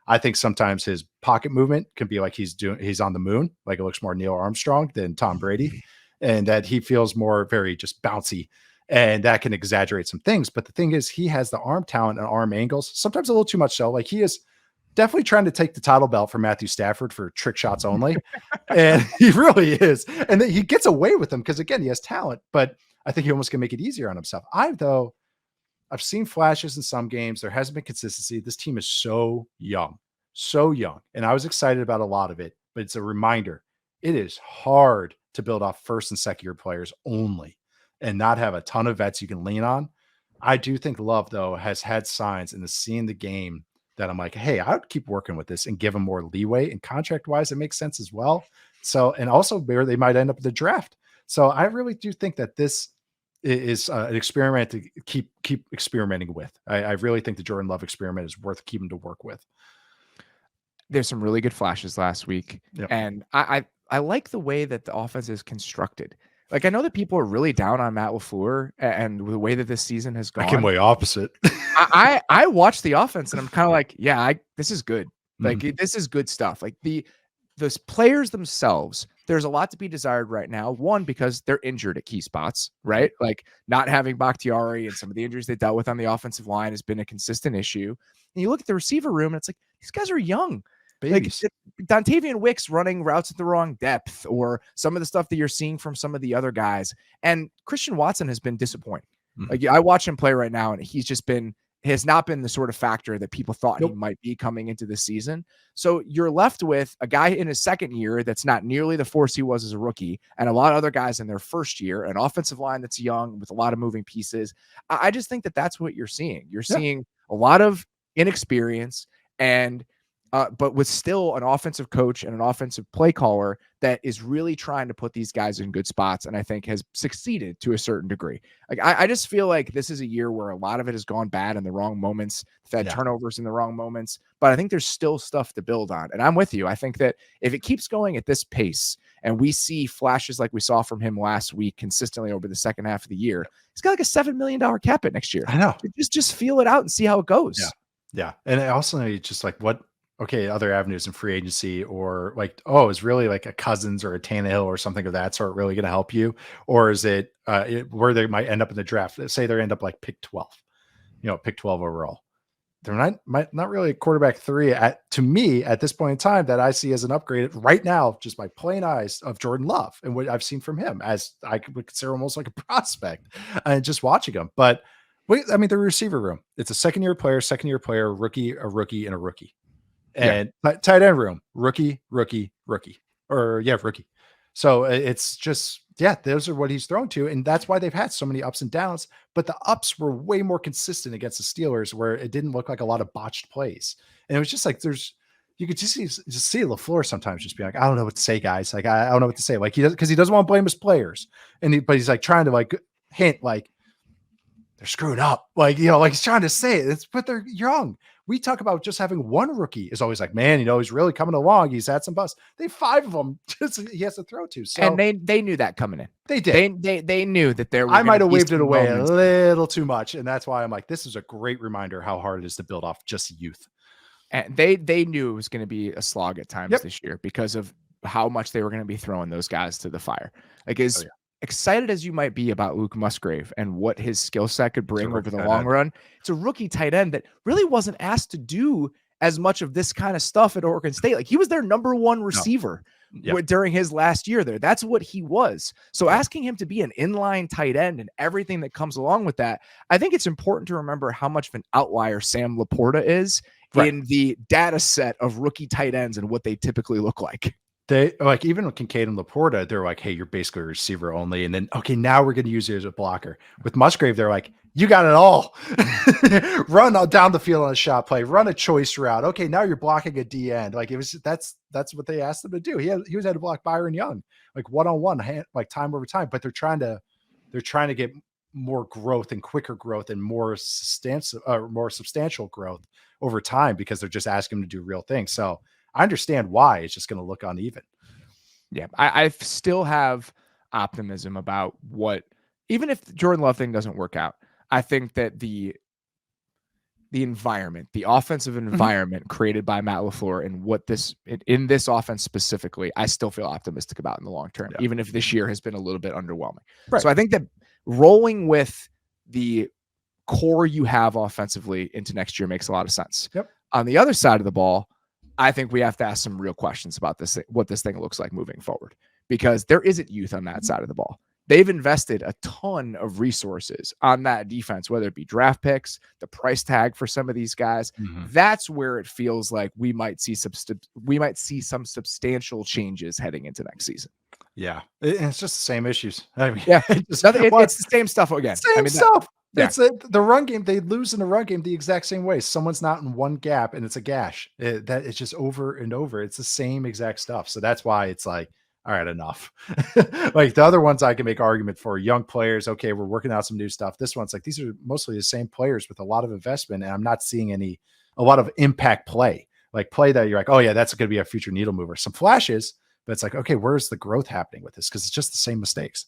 Speaker 2: I think sometimes his pocket movement can be like he's on the moon, like it looks more Neil Armstrong than Tom Brady, and that he feels more very just bouncy, and that can exaggerate some things. But the thing is, he has the arm talent and arm angles, sometimes a little too much so. Like he is definitely trying to take the title belt from Matthew Stafford for trick shots only. And he really is. And then he gets away with them because, again, he has talent, but I think he almost can make it easier on himself. I've seen flashes in some games. There hasn't been consistency. This team is so young. And I was excited about a lot of it, but it's a reminder. It is hard to build off first and second year players only and not have a ton of vets you can lean on. I do think Love, though, has had signs in the seeing the game that I'm like, hey, I would keep working with this and give him more leeway, and contract wise, it makes sense as well. So, and also where they might end up in the draft. So I really do think that this is an experiment to keep experimenting with. I really think the Jordan Love experiment is worth keeping to work with.
Speaker 1: There's some really good flashes last week.
Speaker 2: Yep.
Speaker 1: And I like the way that the offense is constructed. Like, I know that people are really down on Matt LaFleur and the way that this season has gone.
Speaker 2: I can way opposite.
Speaker 1: I watch the offense and I'm kind of like, yeah, this is good. Like, this is good stuff. Like the players themselves, there's a lot to be desired right now. One, because they're injured at key spots, right? Like not having Bakhtiari and some of the injuries they dealt with on the offensive line has been a consistent issue. And you look at the receiver room and it's like, these guys are young.
Speaker 2: Babies.
Speaker 1: Like Dontavian Wicks running routes at the wrong depth, or some of the stuff that you're seeing from some of the other guys. And Christian Watson has been disappointing. Like I watch him play right now and has not been the sort of factor that people thought he might be coming into the season. So you're left with a guy in his second year that's not nearly the force he was as a rookie, and a lot of other guys in their first year, an offensive line that's young with a lot of moving pieces. I just think that that's what you're seeing. You're seeing a lot of inexperience and but with still an offensive coach and an offensive play caller that is really trying to put these guys in good spots, and I think has succeeded to a certain degree. Like I just feel like this is a year where a lot of it has gone bad in the wrong moments, had turnovers in the wrong moments, but I think there's still stuff to build on. And I'm with you. I think that if it keeps going at this pace and we see flashes like we saw from him last week consistently over the second half of the year, he's got like a $7 million cap hit next year.
Speaker 2: I know.
Speaker 1: Just feel it out and see how it goes.
Speaker 2: Yeah. And I also know just like other avenues in free agency, or like, is really like a Cousins or a Tannehill or something of that sort really going to help you? Or is it where they might end up in the draft? Let's say they end up like pick 12, pick 12 overall. They're not really a quarterback 3 to me at this point in time that I see as an upgrade right now, just by plain eyes of Jordan Love and what I've seen from him, as I would consider almost like a prospect and just watching him. But the receiver room, it's a second year player, rookie, a rookie, and a rookie. And tight end room, rookie. So it's just, those are what he's thrown to. And that's why they've had so many ups and downs, but the ups were way more consistent against the Steelers, where it didn't look like a lot of botched plays. And it was just like, you could just see LaFleur sometimes just be like, I don't know what to say, guys. Like, I don't know what to say. Like he doesn't want to blame his players. But he's like trying to like hint, like they're screwed up. Like, like he's trying to say it. But they're young. We talk about just having one rookie is always like, man, he's really coming along. He's had some busts. They have 5 of them he has to throw to. So,
Speaker 1: and they knew that coming in.
Speaker 2: They did.
Speaker 1: They knew that there were.
Speaker 2: I might have waved it away a little too much, and that's why I'm like, this is a great reminder how hard it is to build off just youth.
Speaker 1: And they knew it was going to be a slog at times this year because of how much they were going to be throwing those guys to the fire. Like excited as you might be about Luke Musgrave and what his skill set could bring over the long
Speaker 2: end.
Speaker 1: run, it's a rookie tight end that really wasn't asked to do as much of this kind of stuff at Oregon State. Like, he was their number one receiver during his last year there. That's what he was. So asking him to be an inline tight end and everything that comes along with that, I think it's important to remember how much of an outlier Sam Laporta is in the data set of rookie tight ends and what they typically look like.
Speaker 2: They like, even with Kincaid and Laporta, they're like, hey, you're basically a receiver only. And then, okay, now we're going to use you as a blocker. With Musgrave, they're like, you got it all. Run down the field on a shot play, run a choice route. Okay, now you're blocking a D end. Like, it was, that's what they asked him to do. He was had to block Byron Young, like one-on-one, like time over time. But they're trying to get more growth and quicker growth and more substantial growth over time, because they're just asking him to do real things. So I understand why it's just going to look uneven.
Speaker 1: Yeah, I still have optimism about what, even if the Jordan Love thing doesn't work out, I think that the environment, the offensive environment created by Matt LaFleur and what in this offense specifically, I still feel optimistic about in the long term, even if this year has been a little bit underwhelming. So I think that rolling with the core you have offensively into next year makes a lot of sense. On the other side of the ball, I think we have to ask some real questions about this, what this thing looks like moving forward, because there isn't youth on that side of the ball. They've invested a ton of resources on that defense, whether it be draft picks, the price tag for some of these guys. That's where it feels like we might see some substantial changes heading into next season.
Speaker 2: Yeah, it's just the same issues. I mean,
Speaker 1: it's the same stuff again.
Speaker 2: Stuff. It's the run game. They lose in the run game the exact same way. Someone's not in one gap and it's a gash. That it's just over and over. It's the same exact stuff. So that's why it's like, all right, enough. Like the other ones I can make argument for, young players. Okay, we're working out some new stuff. This one's like, these are mostly the same players with a lot of investment, and I'm not seeing a lot of impact play. Like play that you're like, oh yeah, that's going to be a future needle mover. Some flashes, but it's like, okay, where's the growth happening with this? Because it's just the same mistakes.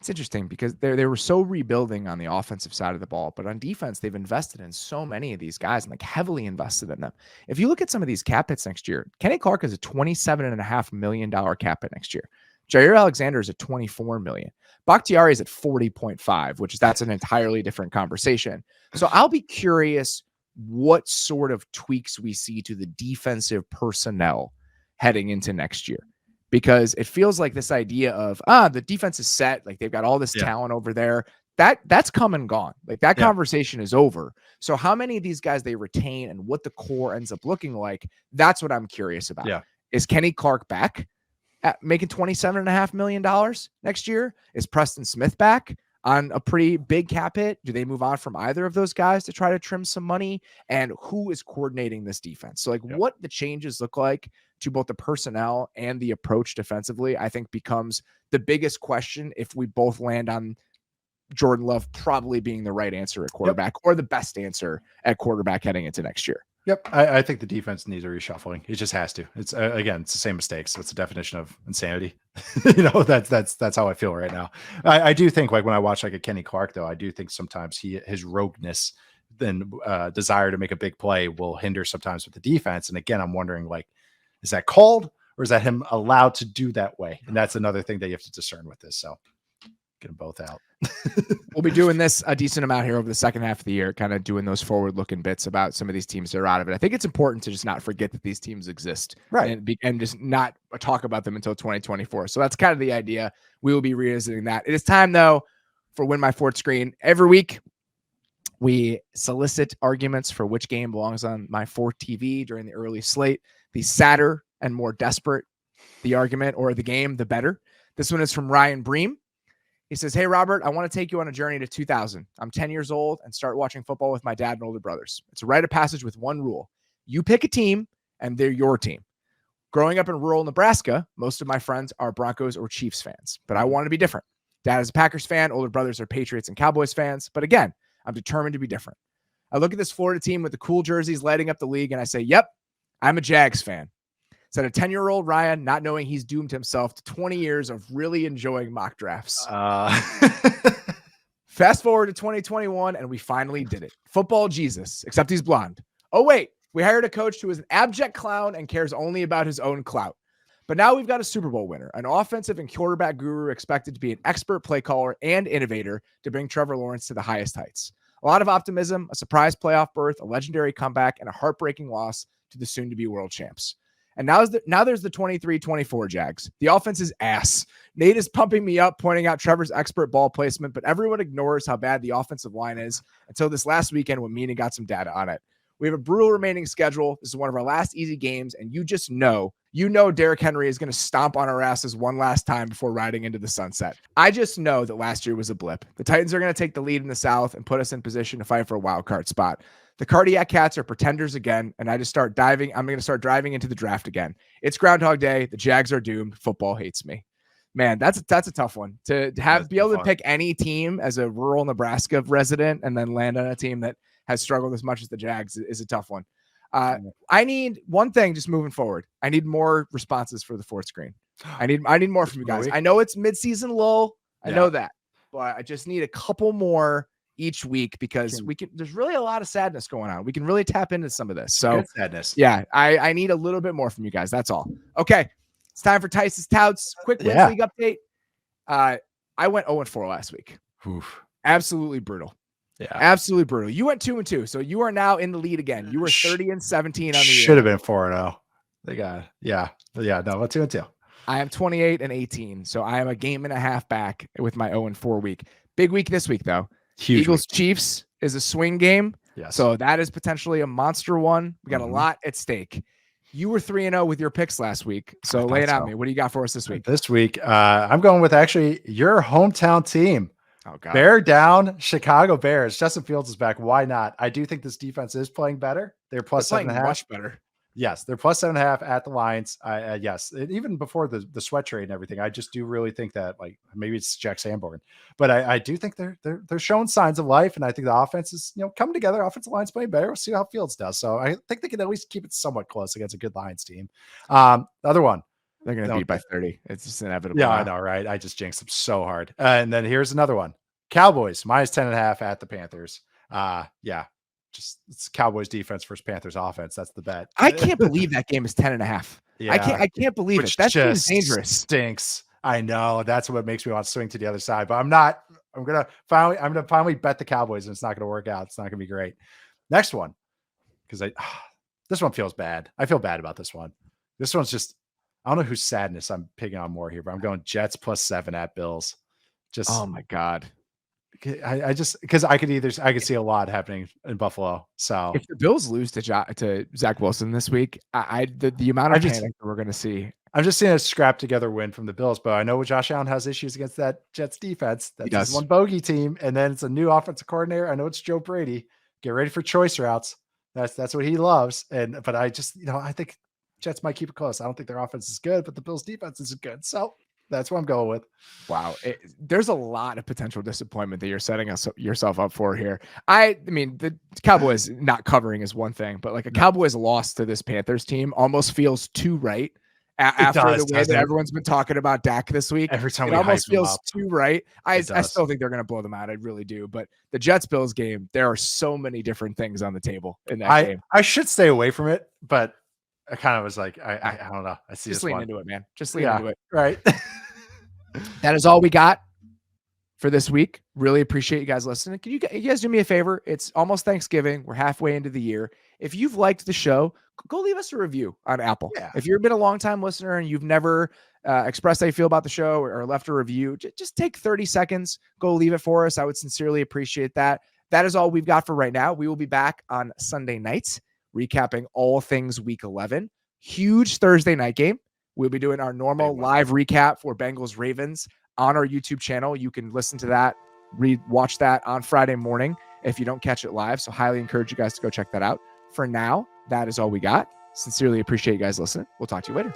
Speaker 1: It's interesting because they were so rebuilding on the offensive side of the ball, but on defense, they've invested in so many of these guys and like heavily invested in them. If you look at some of these cap hits next year, Kenny Clark is a $27.5 million cap hit next year. Jair Alexander is at $24 million. Bakhtiari is at 40.5, that's an entirely different conversation. So I'll be curious what sort of tweaks we see to the defensive personnel heading into next year. Because it feels like this idea of, the defense is set, like they've got all this talent over there, that's come and gone. Like that conversation is over. So how many of these guys they retain and what the core ends up looking like, that's what I'm curious about. Is Kenny Clark back at making $27.5 million next year? Is Preston Smith back on a pretty big cap hit? Do they move on from either of those guys to try to trim some money? And who is coordinating this defense? So like what the changes look like to both the personnel and the approach defensively, I think becomes the biggest question if we both land on Jordan Love probably being the right answer at quarterback or the best answer at quarterback heading into next year.
Speaker 2: I think the defense needs a reshuffling. It just has to. It's again, it's the same mistake. So it's a definition of insanity. That's how I feel right now. I do think, like when I watch like a Kenny Clark, though, I do think sometimes his rogueness and desire to make a big play will hinder sometimes with the defense. And again, I'm wondering, like, is that called or is that him allowed to do that way? And that's another thing that you have to discern with this. So get them both out.
Speaker 1: We'll be doing this a decent amount here over the second half of the year, kind of doing those forward-looking bits about some of these teams that are out of it. I think it's important to just not forget that these teams exist, and just not talk about them until 2024. So that's kind of the idea. We will be revisiting that. It is time, though, for Win My Fourth Screen. Every week, we solicit arguments for which game belongs on my fourth TV during the early slate. The sadder and more desperate the argument or the game, the better. This one is from Ryan Bream. He says, hey, Robert, I want to take you on a journey to 2000. I'm 10 years old and start watching football with my dad and older brothers. It's a rite of passage with one rule. You pick a team and they're your team. Growing up in rural Nebraska, most of my friends are Broncos or Chiefs fans, but I want to be different. Dad is a Packers fan. Older brothers are Patriots and Cowboys fans. But again, I'm determined to be different. I look at this Florida team with the cool jerseys lighting up the league and I say, yep, I'm a Jags fan. Said a 10-year-old Ryan, not knowing he's doomed himself to 20 years of really enjoying mock drafts. Fast forward to 2021, and we finally did it. Football Jesus, except he's blonde. Oh, wait, we hired a coach who is an abject clown and cares only about his own clout. But now we've got a Super Bowl winner, an offensive and quarterback guru expected to be an expert play caller and innovator to bring Trevor Lawrence to the highest heights. A lot of optimism, a surprise playoff berth, a legendary comeback, and a heartbreaking loss to the soon-to-be world champs. And now there's the 23-24 Jags. The offense is ass. Nate is pumping me up, pointing out Trevor's expert ball placement, but everyone ignores how bad the offensive line is until this last weekend when Mina got some data on it. We have a brutal remaining schedule. This is one of our last easy games, and you know Derrick Henry is going to stomp on our asses one last time before riding into the sunset. I just know that last year was a blip. The Titans are going to take the lead in the South and put us in position to fight for a wild card spot. The Cardiac Cats are pretenders again, and I'm going to start driving into the draft again. It's Groundhog Day. The Jags are doomed. Football hates me. Man, that's a tough one to be able to pick any team as a rural Nebraska resident and then land on a team that has struggled as much as the Jags is a tough one. I need one thing just moving forward. I need more responses for the fourth screen. I need more from you guys. I know it's midseason lull. I know that, but I just need a couple more each week because there's really a lot of sadness going on. We can really tap into some of this. So
Speaker 2: good sadness.
Speaker 1: Yeah, I need a little bit more from you guys. That's all. Okay. It's time for Tice's Touts. Quick wins league update. I went 0-4 last week.
Speaker 2: Oof.
Speaker 1: Absolutely brutal.
Speaker 2: Yeah,
Speaker 1: absolutely brutal. You went 2-2, so you are now in the lead again. You were 30-17 on the year.
Speaker 2: Should have been 4-0. They got no, but 2-2.
Speaker 1: I am 28-18, so I am a game and a half back with my 0-4 week. Big week this week though.
Speaker 2: Huge
Speaker 1: Eagles Chiefs is a swing game.
Speaker 2: Yes.
Speaker 1: So that is potentially a monster one. We got a lot at stake. You were 3-0 with your picks last week. So lay it on me. What do you got for us this week?
Speaker 2: This week, I'm going with actually your hometown team.
Speaker 1: Oh, God.
Speaker 2: Bear down, Chicago Bears. Justin Fields is back. Why not? I do think this defense is playing better. They're plus 7.5.
Speaker 1: Much better.
Speaker 2: Yes, they're plus 7.5 at the Lions. Yes, even before the sweat trade and everything, I just do really think that, like, maybe it's Jack Sanborn, but I do think they're showing signs of life, and I think the offense is coming together. Offensive line's playing better. We'll see how Fields does. So I think they can at least keep it somewhat close against a good Lions team. The other one,
Speaker 1: they're going to beat by 30. It's just inevitable.
Speaker 2: Yeah, I know, right? I just jinxed them so hard. And then here's another one: Cowboys minus 10.5 at the Panthers. Yeah. Just it's Cowboys defense versus Panthers offense. That's the bet.
Speaker 1: I can't believe that game is 10.5. Yeah, I can't believe it. That seems dangerous.
Speaker 2: Stinks. I know. That's what makes me want to swing to the other side. But I'm not. I'm gonna finally bet the Cowboys, and it's not gonna work out. It's not gonna be great. Next one, because this one feels bad. I feel bad about this one. This one's just, I don't know whose sadness I'm picking on more here, but I'm going Jets plus 7 at Bills. Just,
Speaker 1: oh my God.
Speaker 2: I just, because I could see a lot happening in Buffalo. So
Speaker 1: if the Bills lose to Zach Wilson this week, the amount of panic that we're going to see.
Speaker 2: I'm just seeing a scrap together win from the Bills, but I know Josh Allen has issues against that Jets defense. That's just one bogey team, and then it's a new offensive coordinator. I know it's Joe Brady. Get ready for choice routes. That's what he loves. But I just, I think Jets might keep it close. I don't think their offense is good, but the Bills defense is good. So that's what I'm going with.
Speaker 1: Wow. There's a lot of potential disappointment that you're setting yourself up for here. I mean, the Cowboys not covering is one thing, but like a Cowboys loss to this Panthers team almost feels too right after the way that everyone's been talking about Dak this week.
Speaker 2: Every time
Speaker 1: it almost feels too right. I still think they're going to blow them out. I really do. But the Jets-Bills game, there are so many different things on the table in that game.
Speaker 2: I should stay away from it, but I kind of was like, I don't know. I see.
Speaker 1: Just lean into it, man. Just lean into it.
Speaker 2: Right.
Speaker 1: That is all we got for this week. Really appreciate you guys listening. Can you guys do me a favor? It's almost Thanksgiving. We're halfway into the year. If you've liked the show, go leave us a review on Apple. Yeah. If you've been a long-time listener and you've never expressed how you feel about the show or left a review, just take 30 seconds. Go leave it for us. I would sincerely appreciate that. That is all we've got for right now. We will be back on Sunday nights, recapping all things Week 11. Huge Thursday night game. We'll be doing our normal live recap for Bengals Ravens on our YouTube channel. You can listen to that, watch that on Friday morning if you don't catch it live. So highly encourage you guys to go check that out. For now, that is all we got. Sincerely appreciate you guys listening. We'll talk to you later.